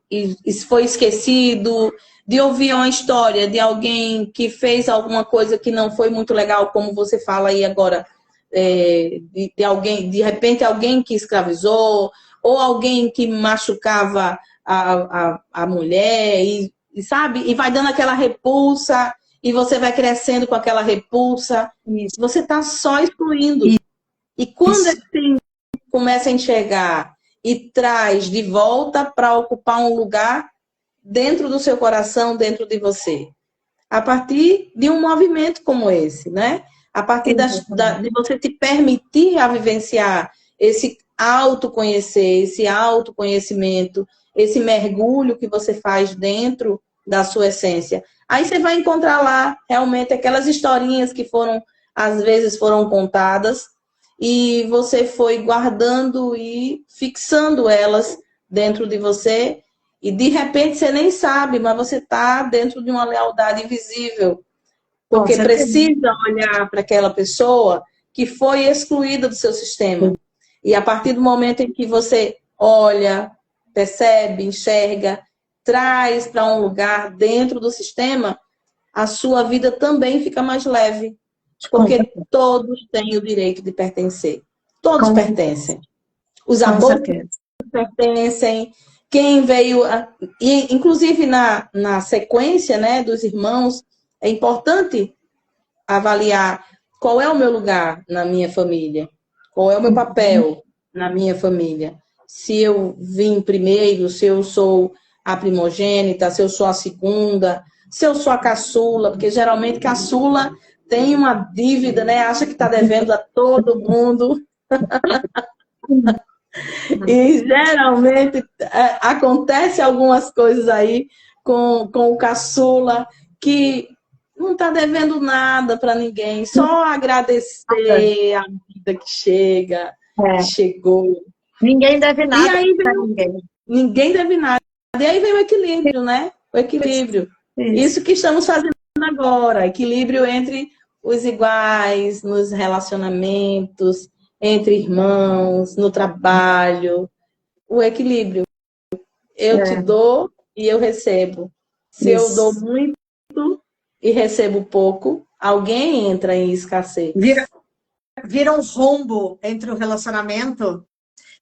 e foi esquecido, de ouvir uma história de alguém que fez alguma coisa que não foi muito legal, como você fala aí agora, de alguém, de repente alguém que escravizou, ou alguém que machucava a mulher, sabe? E vai dando aquela repulsa, e você vai crescendo com aquela repulsa. Isso. Você está só excluindo. Isso. E quando ele começa a enxergar e traz de volta para ocupar um lugar dentro do seu coração, dentro de você. A partir de um movimento como esse, né? A partir de você te permitir a vivenciar esse autoconhecer, esse autoconhecimento, esse mergulho que você faz dentro da sua essência. Aí você vai encontrar lá realmente aquelas historinhas que às vezes foram contadas e você foi guardando e fixando elas dentro de você e de repente você nem sabe, mas você está dentro de uma lealdade invisível, porque precisa olhar para aquela pessoa que foi excluída do seu sistema. E a partir do momento em que você olha, percebe, enxerga, traz para um lugar dentro do sistema, a sua vida também fica mais leve. Porque todos têm o direito de pertencer. Todos pertencem. Os abortos pertencem. Quem veio... E, inclusive, na sequência, né, dos irmãos, é importante avaliar qual é o meu lugar na minha família. Qual é o meu papel na minha família? Se eu vim primeiro, se eu sou a primogênita, se eu sou a segunda, se eu sou a caçula, porque geralmente caçula tem uma dívida, né? Acha que está devendo a todo mundo. E geralmente acontece algumas coisas aí com o caçula que não está devendo nada para ninguém, só agradecer a vida que chega, que chegou. Ninguém deve nada. E aí ninguém deve nada. E aí vem o equilíbrio, né? O equilíbrio. Isso que estamos fazendo agora, equilíbrio entre os iguais nos relacionamentos, entre irmãos, no trabalho, o equilíbrio. Eu te É, dou e eu recebo. Se eu dou isso. muito e recebo pouco, alguém entra em escassez. Vira, vira um rombo entre o relacionamento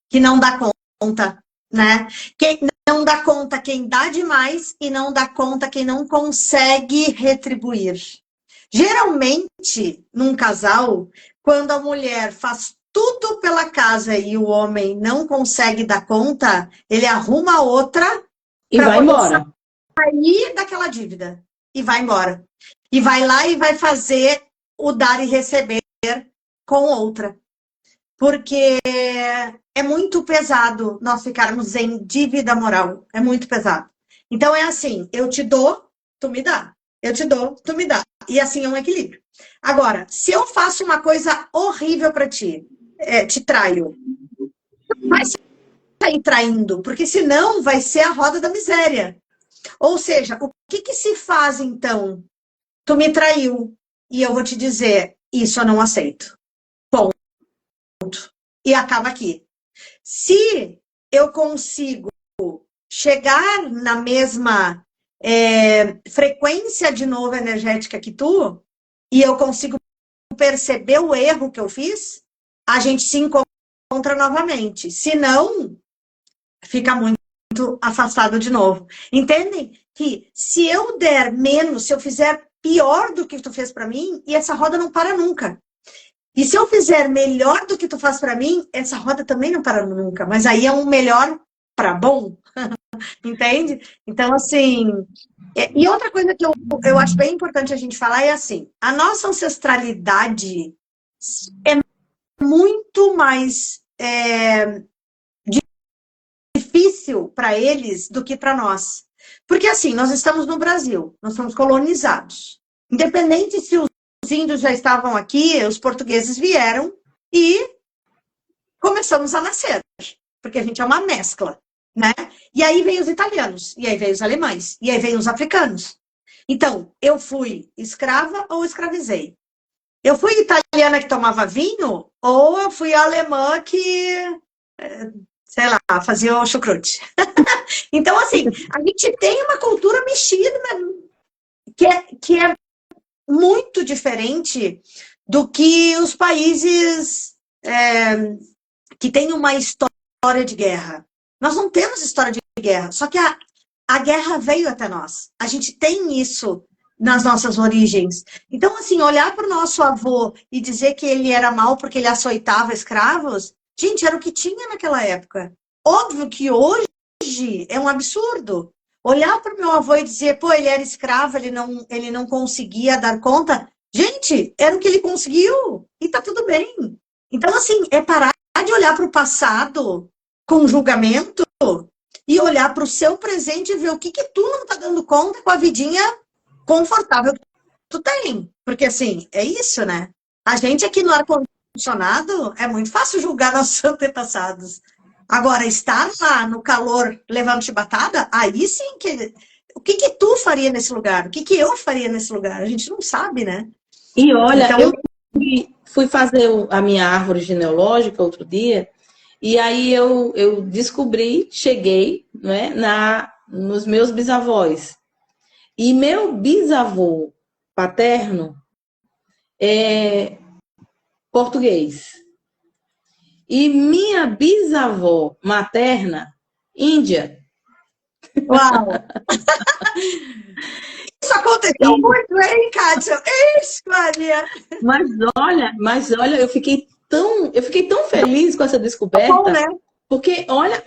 que não dá conta, né? Quem não dá conta quem dá demais e não dá conta quem não consegue retribuir. Geralmente, num casal, quando a mulher faz tudo pela casa e o homem não consegue dar conta, ele arruma outra E para vai poder embora. sair daquela dívida e vai embora. E vai lá e vai fazer o dar e receber com outra. Porque é muito pesado nós ficarmos em dívida moral. É muito pesado. Então é assim, eu te dou, tu me dá. Eu te dou, tu me dá. E assim é um equilíbrio. Agora, se eu faço uma coisa horrível para ti, te traio, vai sair traindo, porque senão vai ser a roda da miséria. Ou seja, o que que se faz então? Tu me traiu e eu vou te dizer, isso eu não aceito. E acaba aqui. Se eu consigo chegar na mesma frequência de novo energética que tu, e eu consigo perceber o erro que eu fiz, a gente se encontra novamente. Se não, fica muito afastado de novo. Entendem? Que se eu der menos, se eu fizer pior do que tu fez para mim, e essa roda não para nunca. E se eu fizer melhor do que tu faz para mim, essa roda também não para nunca. Mas aí é um melhor para bom, entende? Então, assim. E outra coisa que eu acho bem importante a gente falar é assim: a nossa ancestralidade é muito mais difícil para eles do que para nós. Porque, assim, nós estamos no Brasil, nós somos colonizados. Independente se os índios já estavam aqui, os portugueses vieram e começamos a nascer, porque a gente é uma mescla, né? E aí vem os italianos, e aí vem os alemães, e aí vem os africanos. Então, eu fui escrava ou escravizei? Eu fui italiana que tomava vinho ou eu fui alemã que, sei lá, fazia o chucrute? Então, assim, a gente tem uma cultura mexida que é muito diferente do que os países que têm uma história de guerra. Nós não temos história de guerra, só que a guerra veio até nós. A gente tem isso nas nossas origens. Então, assim, olhar para o nosso avô e dizer que ele era mau porque ele açoitava escravos, gente, era o que tinha naquela época. Óbvio que hoje é um absurdo. Olhar para o meu avô e dizer, pô, ele era escravo, ele não conseguia dar conta. Gente, era o que ele conseguiu e tá tudo bem. Então, assim, é parar de olhar para o passado com julgamento e olhar para o seu presente e ver o que tu não tá dando conta com a vidinha confortável que tu tem. Porque, assim, é isso, né? A gente aqui no ar-condicionado é muito fácil julgar nossos antepassados. Agora, estar lá no calor levando chibatada, aí sim que. O que tu faria nesse lugar? O que eu faria nesse lugar? A gente não sabe, né? E olha, Então, eu fui fazer a minha árvore genealógica outro dia, e aí eu descobri, cheguei, né, nos meus bisavós. E meu bisavô paterno é português. E minha bisavó materna, índia. uau! Isso aconteceu muito, hein, Kátia? Ixi, Maria! Mas olha, eu fiquei tão feliz com essa Tá bom, descoberta, né? porque olha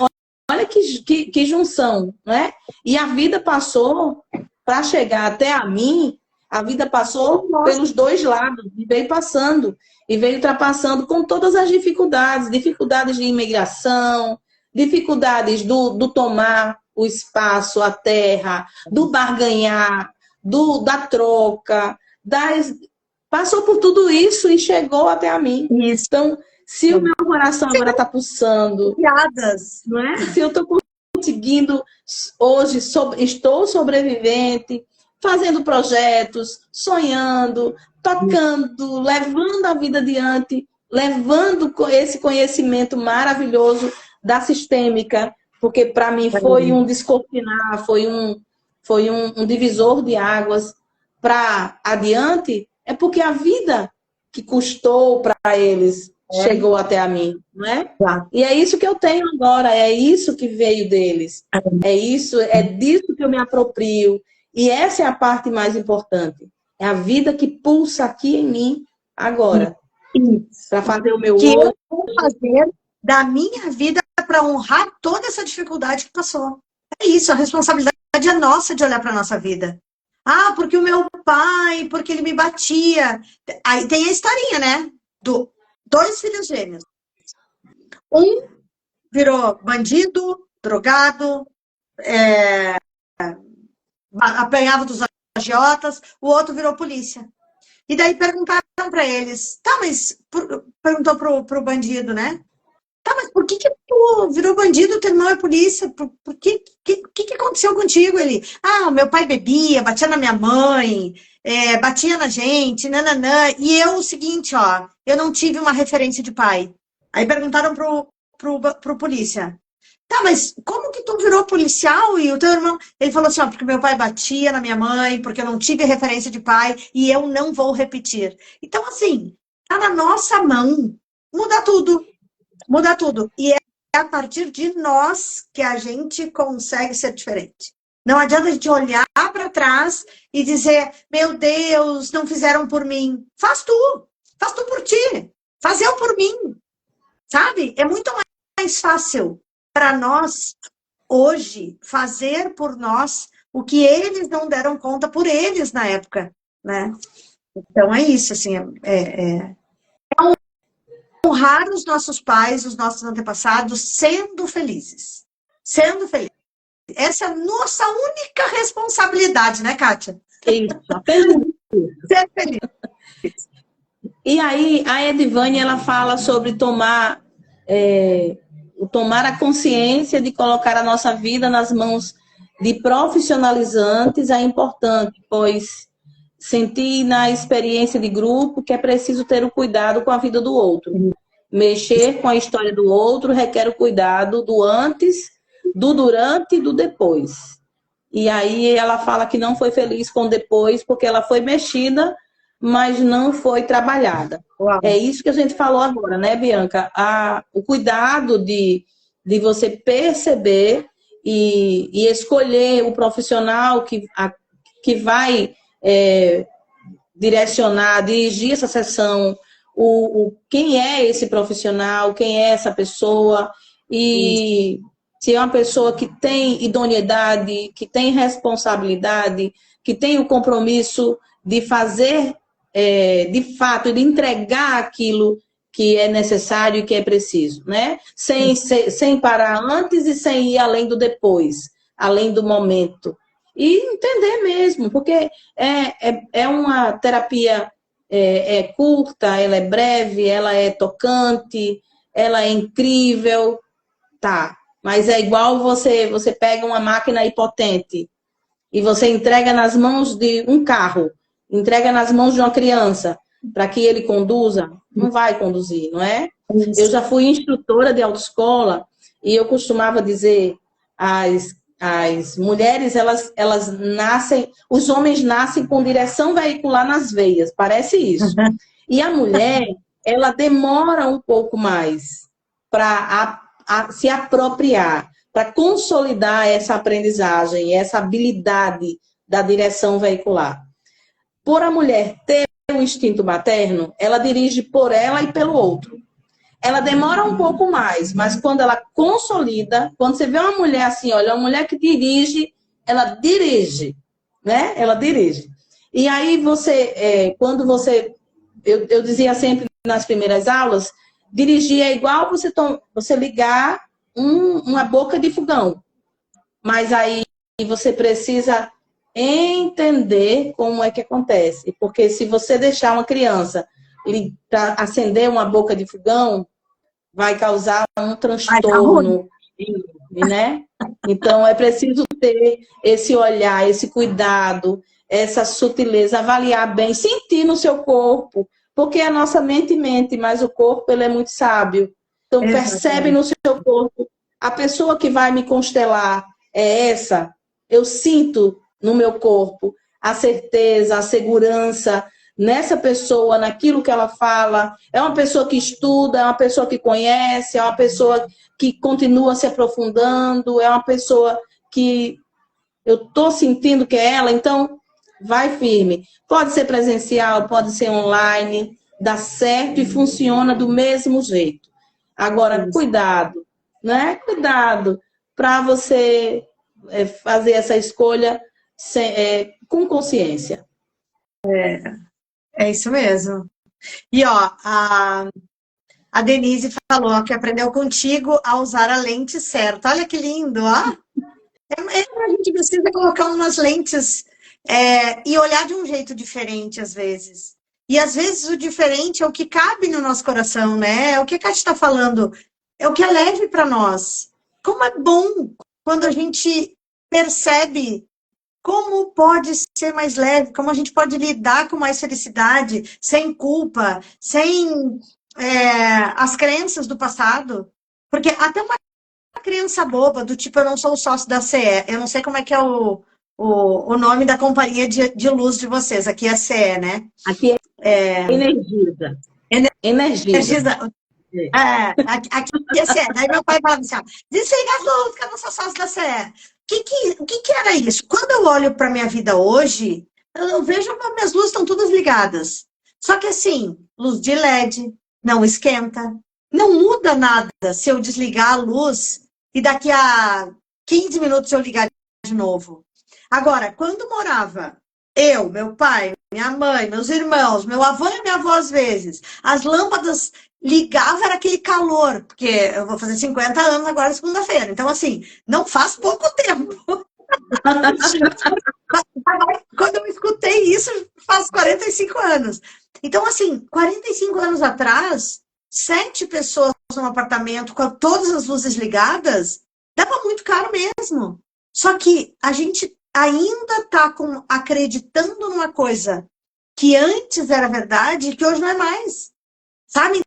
que junção, né? E a vida passou para chegar até a mim, a vida passou Nossa, pelos dois lados, e veio passando, e veio ultrapassando com todas as dificuldades, dificuldades de imigração, dificuldades do tomar o espaço, a terra, do barganhar, da troca, passou por tudo isso e chegou até a mim. isso. Então, se o meu coração agora está pulsando, Piadas. não é? Se eu estou conseguindo hoje, estou sobrevivente, fazendo projetos, sonhando, tocando, levando a vida adiante, levando esse conhecimento maravilhoso da sistêmica, porque para mim foi um descortinar, foi um divisor de águas para adiante, é porque a vida que custou para eles chegou até a mim, não é? E é isso que eu tenho agora, é isso que veio deles, é disso que eu me aproprio, e essa é a parte mais importante, é a vida que pulsa aqui em mim agora, para fazer o meu que outro. eu vou fazer da minha vida para honrar toda essa dificuldade que passou. É isso, a responsabilidade é nossa de olhar para a nossa vida. Ah, porque o meu pai, porque ele me batia. Aí tem a historinha, né? Do 2 filhos gêmeos. Um virou bandido, drogado, apanhava dos agiotas, o outro virou polícia. E daí perguntaram para eles, tá, mas... Perguntou pro bandido, né? Tá, mas por que tu virou bandido, teu irmão é polícia? Por que aconteceu contigo? Ele, o meu pai bebia, batia na minha mãe, batia na gente, nananã. E eu, o seguinte, ó, eu não tive uma referência de pai. Aí perguntaram pro polícia, tá, mas como que tu virou policial e o teu irmão... Ele falou assim, ó, porque meu pai batia na minha mãe, porque eu não tive referência de pai e eu não vou repetir. Então, assim, tá na nossa mão mudar tudo. Muda tudo. E é a partir de nós que a gente consegue ser diferente. Não adianta a gente olhar para trás e dizer, meu Deus, não fizeram por mim. Faz tu por ti. Faz eu por mim. Sabe? É muito mais fácil para nós, hoje, fazer por nós o que eles não deram conta por eles na época, né? Então é isso, assim, honrar os nossos pais, os nossos antepassados, sendo felizes. Sendo felizes. Essa é a nossa única responsabilidade, né, Kátia? Isso, apenas ser feliz. E aí, a Edivane, ela fala sobre tomar a consciência de colocar a nossa vida nas mãos de profissionalizantes é importante, pois sentir na experiência de grupo que é preciso ter o cuidado com a vida do outro. Mexer com a história do outro requer o cuidado do antes, do durante e do depois. E aí ela fala que não foi feliz com o depois porque ela foi mexida, mas não foi trabalhada. Uau. É isso que a gente falou agora, né, Bianca? O cuidado de você perceber e escolher o profissional que vai direcionar, dirigir essa sessão, quem é esse profissional, quem é essa pessoa, e se é uma pessoa que tem idoneidade, que tem responsabilidade, que tem o compromisso de fazer, de fato, de entregar aquilo que é necessário e que é preciso, né? Sem parar antes e sem ir além do depois, além do momento. E entender mesmo, porque é uma terapia curta, ela é breve, ela é tocante, ela é incrível, tá? Mas é igual você pega uma máquina potente e você entrega nas mãos de um carro, entrega nas mãos de uma criança para que ele conduza, não vai conduzir, não é? Eu já fui instrutora de autoescola e eu costumava dizer as mulheres, elas nascem, os homens nascem com direção veicular nas veias, parece isso. E a mulher, ela demora um pouco mais para se apropriar, para consolidar essa aprendizagem, essa habilidade da direção veicular. Por a mulher ter um instinto materno, ela dirige por ela e pelo outro. Ela demora um pouco mais, mas quando ela consolida, quando você vê uma mulher assim, olha, uma mulher que dirige, ela dirige, né? Ela dirige. E aí quando eu dizia sempre nas primeiras aulas, dirigir é igual você ligar uma boca de fogão. Mas aí você precisa entender como é que acontece. Porque se você deixar uma criança para acender uma boca de fogão, vai causar um transtorno, né? Então, é preciso ter esse olhar, esse cuidado, essa sutileza, avaliar bem, sentir no seu corpo, porque a nossa mente mente, mas o corpo ele é muito sábio. Então percebe no seu corpo, a pessoa que vai me constelar é essa, eu sinto no meu corpo a certeza, a segurança nessa pessoa, naquilo que ela fala, é uma pessoa que estuda, é uma pessoa que conhece, é uma pessoa que continua se aprofundando, é uma pessoa que eu estou sentindo que é ela, então vai firme. Pode ser presencial, pode ser online, dá certo e funciona do mesmo jeito. Agora, cuidado, né? Cuidado para você fazer essa escolha com consciência. É isso mesmo. E ó, a Denise falou que aprendeu contigo a usar a lente certa. Olha que lindo, ó. A gente precisa colocar umas lentes e olhar de um jeito diferente às vezes. E às vezes o diferente é o que cabe no nosso coração, né? É o que a Kátia está falando, é o que é leve para nós. Como é bom quando a gente percebe como pode ser mais leve, como a gente pode lidar com mais felicidade, sem culpa, sem as crenças do passado. Porque até uma criança boba, do tipo, eu não sou o sócio da CE, eu não sei como é que é o nome da companhia de luz de vocês, aqui é CE, né? Aqui é Energisa. Energisa. Aqui é CE. Daí meu pai falava assim, ó, desliga as luzes, que eu não sou sócio da CE. O que era isso? Quando eu olho para minha vida hoje, eu vejo que minhas luzes estão todas ligadas. Só que assim, luz de LED, não esquenta, não muda nada se eu desligar a luz e daqui a 15 minutos eu ligar de novo. Agora, quando morava eu, meu pai, minha mãe, meus irmãos, meu avô e minha avó às vezes, as lâmpadas ligavam, era aquele calor, porque eu vou fazer 50 anos agora segunda-feira. Então, assim, não faz pouco tempo. Quando eu escutei isso, faz 45 anos. Então, assim, 45 anos atrás, 7 pessoas num apartamento com todas as luzes ligadas, dava muito caro mesmo. Só que a gente ainda está acreditando numa coisa que antes era verdade e que hoje não é mais. Sabe?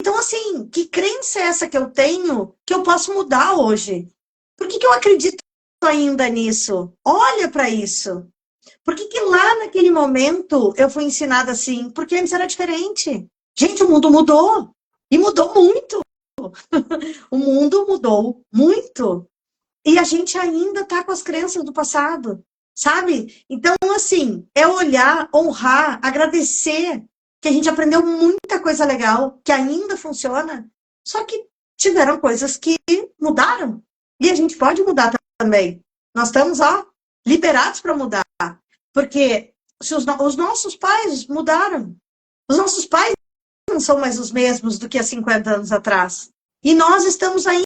Então, assim, que crença é essa que eu tenho que eu posso mudar hoje? Por que eu acredito ainda nisso? Olha para isso. Por que lá naquele momento eu fui ensinada assim? Porque antes era diferente. Gente, o mundo mudou. E mudou muito. O mundo mudou muito. E a gente ainda está com as crenças do passado, sabe? Então, assim, é olhar, honrar, agradecer que a gente aprendeu muita coisa legal, que ainda funciona, só que tiveram coisas que mudaram. E a gente pode mudar também. Nós estamos, ó, liberados para mudar. Porque se os nossos pais mudaram, os nossos pais não são mais os mesmos do que há 50 anos atrás. E nós estamos ainda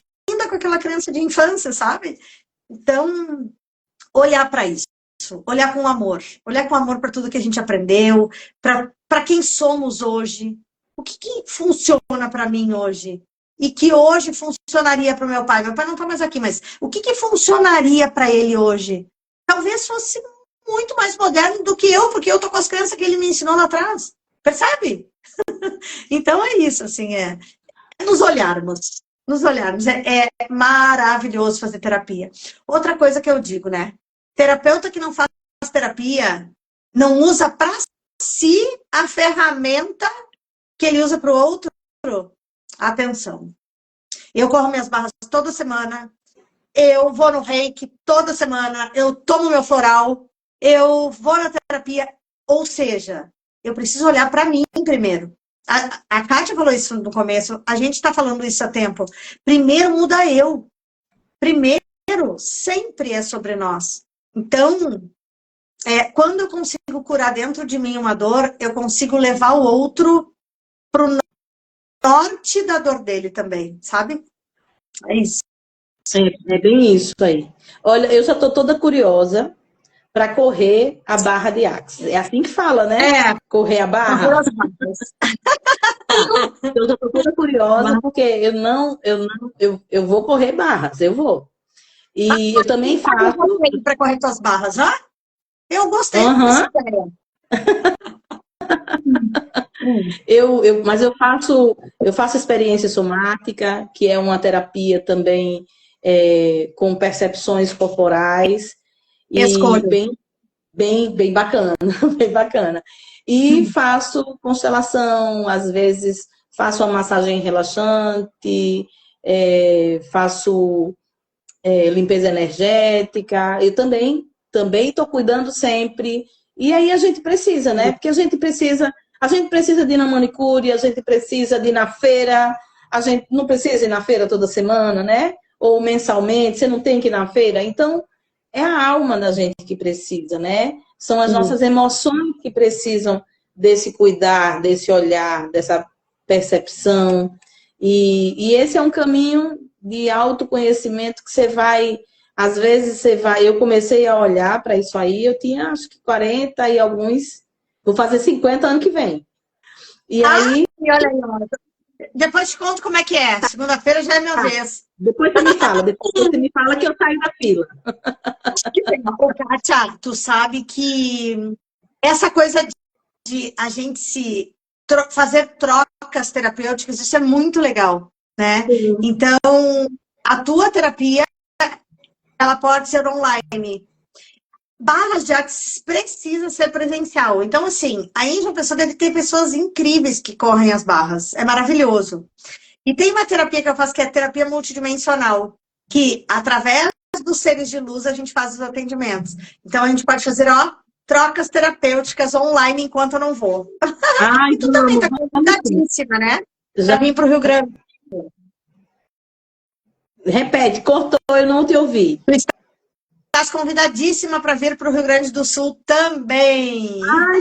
com aquela crença de infância, sabe? Então, olhar para isso. Olhar com amor para tudo que a gente aprendeu, para quem somos hoje, o que funciona para mim hoje e que hoje funcionaria para o meu pai. Meu pai não está mais aqui, mas o que funcionaria para ele hoje? Talvez fosse muito mais moderno do que eu, porque eu estou com as crenças que ele me ensinou lá atrás. Percebe? Então é isso, assim, nos olharmos. É maravilhoso fazer terapia. Outra coisa que eu digo, né? Terapeuta que não faz terapia não usa para si a ferramenta que ele usa para o outro. Atenção. Eu corro minhas barras toda semana. Eu vou no reiki toda semana. Eu tomo meu floral. Eu vou na terapia. Ou seja, eu preciso olhar para mim primeiro. A Kátia falou isso no começo. A gente está falando isso há tempo. Primeiro muda eu. Primeiro sempre é sobre nós. Então, quando eu consigo curar dentro de mim uma dor, eu consigo levar o outro para o norte da dor dele também, sabe? É isso. É bem isso aí. Olha, eu já estou toda curiosa para correr a barra de Axis. É assim que fala, né? Correr a barra. Eu já estou toda curiosa porque eu vou correr barras, eu vou. E eu também faço para correr suas barras, ó. Eu gostei Aham. dessa ideia. Mas eu faço experiência somática, que é uma terapia também com percepções corporais e Escolha. bem bacana, bem bacana. E faço constelação, às vezes faço uma massagem relaxante, faço limpeza energética. Eu também estou cuidando sempre. E aí a gente precisa, né? Porque a gente precisa de ir na manicure, a gente precisa de ir na feira, a gente não precisa ir na feira toda semana, né? Ou mensalmente, você não tem que ir na feira. Então, é a alma da gente que precisa, né? São as nossas emoções que precisam desse cuidar, desse olhar, dessa percepção. E esse é um caminho de autoconhecimento que às vezes eu comecei a olhar para isso aí, eu tinha acho que 40 e alguns, vou fazer 50 ano que vem. E aí... E olha aí, ó. Depois te conto como é que é. Segunda-feira já é minha vez. Depois você me fala que eu saio da fila. Ô, Kátia, tu sabe que essa coisa de a gente fazer trocas terapêuticas, isso é muito legal, né? Então, a tua terapia, ela pode ser online. Barras de artes precisa ser presencial. Então, assim, aí a pessoa deve ter pessoas incríveis que correm as barras. É maravilhoso. E tem uma terapia que eu faço que é terapia multidimensional, que através dos seres de luz a gente faz os atendimentos. Então, a gente pode fazer, trocas terapêuticas online enquanto eu não vou. Ai, E tu também tá convidadíssima, né? Já Pra vir pro Rio Grande. repete, cortou, eu não te ouvi. Tu estás convidadíssima para vir pro Rio Grande do Sul também. Ai,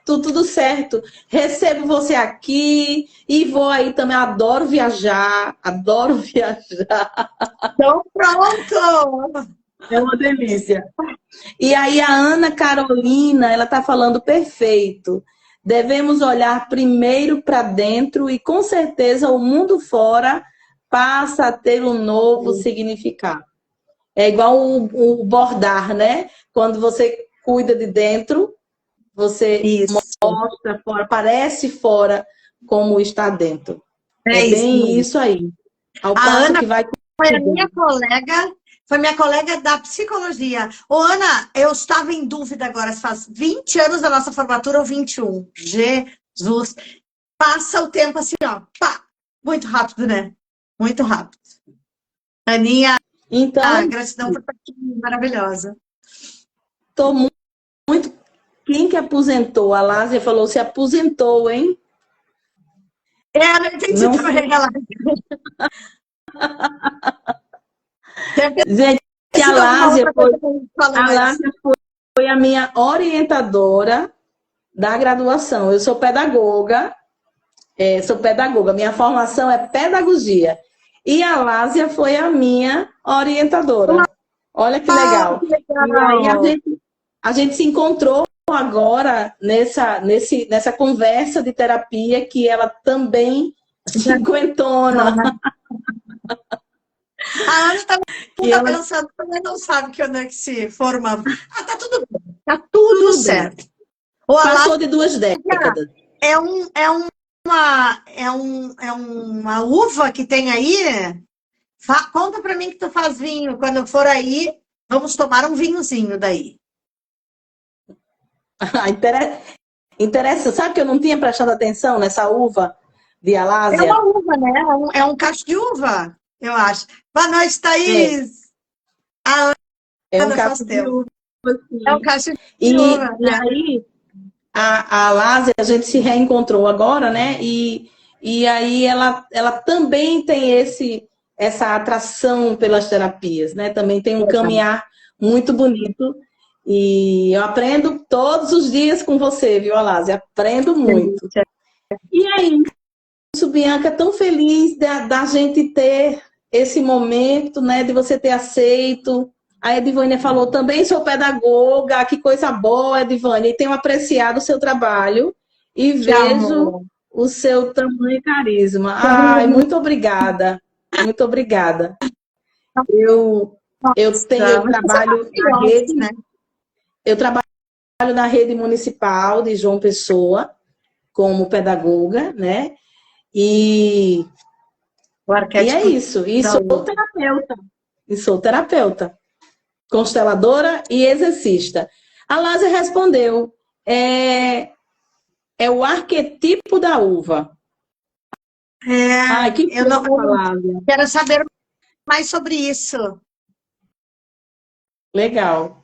tudo certo. Recebo você aqui e vou aí também. Adoro viajar, adoro viajar. Então, pronto! É uma delícia. E aí a Ana Carolina, ela está falando perfeito. Devemos olhar primeiro para dentro e com certeza o mundo fora passa a ter um novo significado. É igual o bordar, né? Quando você cuida de dentro, você mostra fora, aparece fora como está dentro. É bem isso aí. Ao passo Ana que vai... foi minha colega da psicologia. Ô, Ana, eu estava em dúvida agora, se faz 20 anos da nossa formatura ou 21. Jesus! Passa o tempo assim, ó. Pá, muito rápido, né? Muito rápido. Aninha, Então, gratidão por estar aqui, maravilhosa. estou muito... Quem que aposentou? A Lásia falou, se aposentou, hein? Não entendi também, ela. Gente, a Lásia foi a minha orientadora da graduação. Eu sou pedagoga, minha formação é pedagogia. E a Lásia foi a minha orientadora. Olha que legal. Que legal. E aí a gente se encontrou agora nessa conversa de terapia que ela também cinquentona. A Ana tá pensando, também não sabe que ano é que se forma. Tá tudo bem, tá tudo certo. Passou de 2 décadas. É uma uva que tem aí? Conta pra mim que tu faz vinho. Quando eu for aí, vamos tomar um vinhozinho daí. Interessa. Sabe que eu não tinha prestado atenção nessa uva de Alásia? É uma uva, né? É um cacho de uva, eu acho. Boa noite, Thaís! É um cacho de uva. É um cacho de uva. E aí, a Alásia, a gente se reencontrou agora, né? E aí ela também tem essa atração pelas terapias, né? Também tem um caminhar muito bonito. E eu aprendo todos os dias com você, viu, Alásia? Aprendo muito. E aí, Bianca, tão feliz da gente ter esse momento, né? De você ter aceito. A Edivânia falou, também sou pedagoga, que coisa boa, Edivânia. E tenho apreciado o seu trabalho e vejo o seu tamanho e carisma. Ai, muito obrigada. Muito obrigada. Eu trabalho na rede, né? eu trabalho na rede municipal de João Pessoa, como pedagoga, né? E, O e é arquétipo isso. E da sou uva. terapeuta. E sou terapeuta, consteladora e exercista. A Lásia respondeu. É o arquetipo da uva. Ai, que Eu não fofa, eu Lásia. quero saber mais sobre isso. Legal.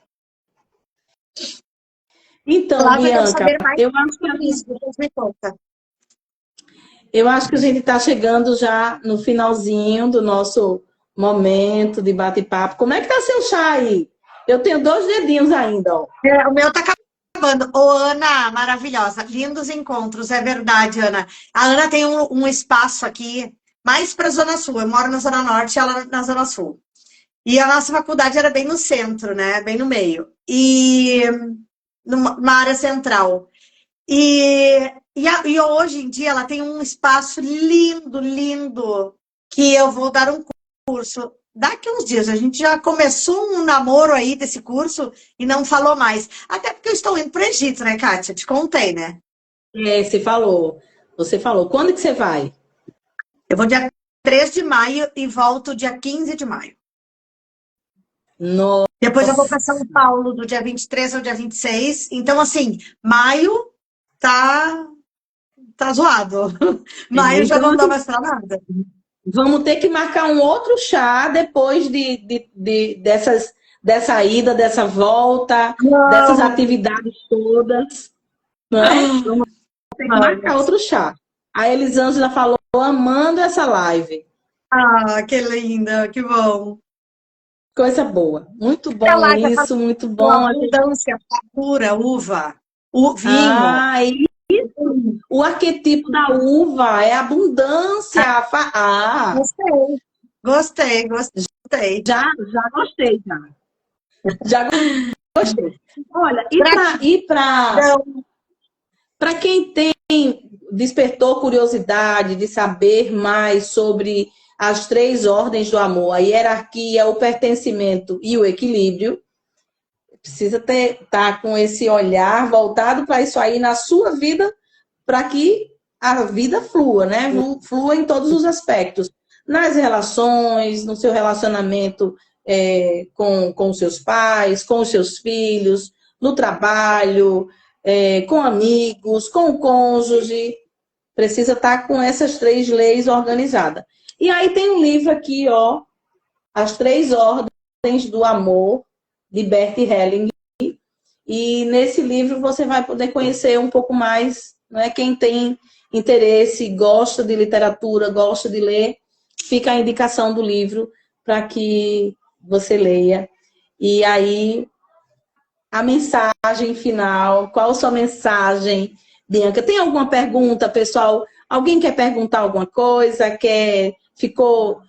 Então, Flávia, eu quero Bianca, saber mais eu acho que a sobre isso. gente Depois me conta. Eu acho que a gente está chegando já no finalzinho do nosso momento de bate-papo. Como é que tá seu chá aí? Eu tenho 2 dedinhos ainda, ó. O meu tá acabando. Ô, Ana, maravilhosa. Lindos encontros, é verdade, Ana. A Ana tem um espaço aqui mais para a Zona Sul. Eu moro na Zona Norte, ela na Zona Sul. E a nossa faculdade era bem no centro, né? Bem no meio. E numa área central. E hoje em dia ela tem um espaço lindo, lindo, que eu vou dar um curso. Daqui uns dias, a gente já começou um namoro aí desse curso e não falou mais. Até porque eu estou indo para o Egito, né, Kátia? Te contei, né? Você falou. Você falou. Quando que você vai? Eu vou dia 3 de maio e volto dia 15 de maio. Nossa. Depois eu vou para São Paulo do dia 23 ao dia 26. Então, assim, maio tá zoado. Maio já Então, não dá mais para nada. vamos ter que marcar um outro chá depois dessa ida, dessa volta, dessas Não, atividades todas, não é? Vamos ter que marcar vamos. outro chá. A Elisângela falou, amando essa live. Ah, que linda, que bom. Coisa boa. Muito A bom Lásia isso, muito falou bom. abundância, fartura, uva, o vinho. Ah, e o arquetipo da uva é abundância. Gostei, gostei, gostei. Já gostei, já. Já gostei. Olha, Gratidão. para quem despertou curiosidade de saber mais sobre as 3 ordens do amor, a hierarquia, o pertencimento e o equilíbrio, precisa estar com esse olhar voltado para isso aí na sua vida, para que a vida flua, né? Flua em todos os aspectos. Nas relações, no seu relacionamento com os seus pais, com os seus filhos, no trabalho, com amigos, com o cônjuge. Precisa estar com essas 3 leis organizadas. E aí tem um livro aqui, ó, As 3 Ordens do Amor, de Bert Helling. E nesse livro você vai poder conhecer um pouco mais, né? Quem tem interesse, gosta de literatura, gosta de ler, fica a indicação do livro para que você leia. E aí, a mensagem final, qual a sua mensagem, Bianca? Tem alguma pergunta, pessoal? Alguém quer perguntar alguma coisa? Ficou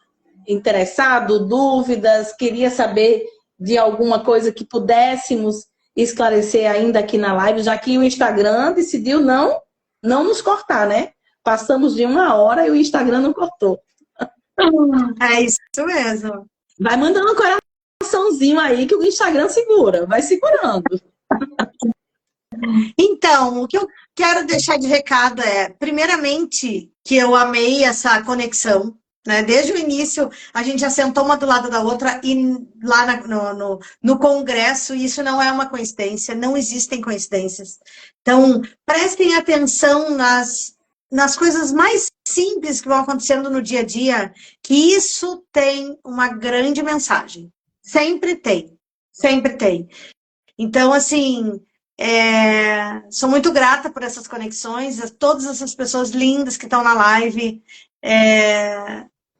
interessado, dúvidas, queria saber de alguma coisa que pudéssemos esclarecer ainda aqui na live, já que o Instagram decidiu não nos cortar, né? Passamos de 1 hora e o Instagram não cortou. É isso mesmo. Vai mandando um coraçãozinho aí que o Instagram segura, vai segurando. Então, o que eu quero deixar de recado é, primeiramente, que eu amei essa conexão, né? Desde o início, a gente já sentou uma do lado da outra e lá no congresso, isso não é uma coincidência, não existem coincidências. Então, prestem atenção nas coisas mais simples que vão acontecendo no dia a dia, que isso tem uma grande mensagem. Sempre tem, sempre tem. Então, assim, sou muito grata por essas conexões, a todas essas pessoas lindas que estão na live.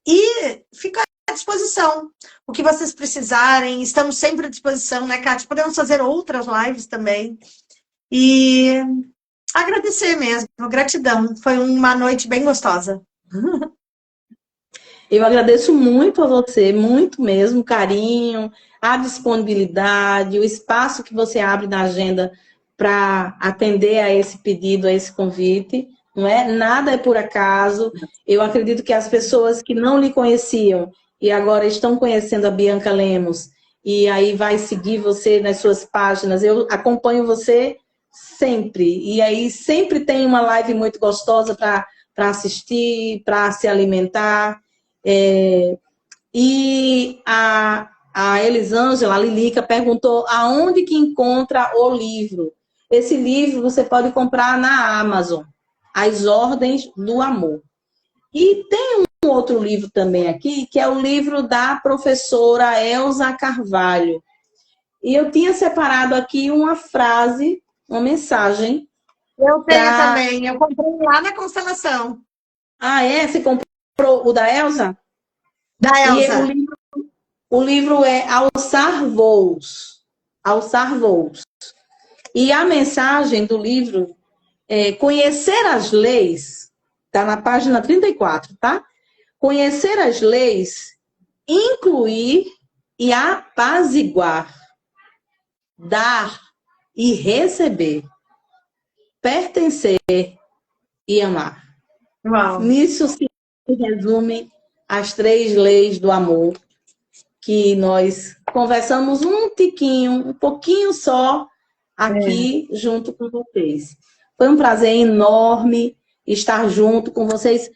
E fico à disposição. O que vocês precisarem, estamos sempre à disposição, né, Kátia? Podemos fazer outras lives também. E agradecer mesmo, gratidão. Foi uma noite bem gostosa. Eu agradeço muito a você, muito mesmo, o carinho, a disponibilidade, o espaço que você abre na agenda para atender a esse pedido, a esse convite, não é? Nada é por acaso. Eu acredito que as pessoas que não lhe conheciam e agora estão conhecendo a Bianca Lemos e aí vai seguir você nas suas páginas. Eu acompanho você sempre. E aí sempre tem uma live muito gostosa para assistir, para se alimentar. E a Elisângela, a Lilica, perguntou aonde que encontra o livro. Esse livro você pode comprar na Amazon, As Ordens do Amor. E tem um outro livro também aqui, que é o livro da professora Elza Carvalho. E eu tinha separado aqui uma frase, uma mensagem. Eu tenho também, eu comprei lá na Constelação. Ah, é? Você comprou o da Elza? Da E Elza. o livro é Alçar Voos. Alçar Voos. E a mensagem do livro é conhecer as leis, está na página 34, tá? Conhecer as leis, incluir e apaziguar, dar e receber, pertencer e amar. Uau. Nisso se resume as 3 leis do amor que nós conversamos um tiquinho, um pouquinho só aqui junto com vocês. Foi um prazer enorme estar junto com vocês.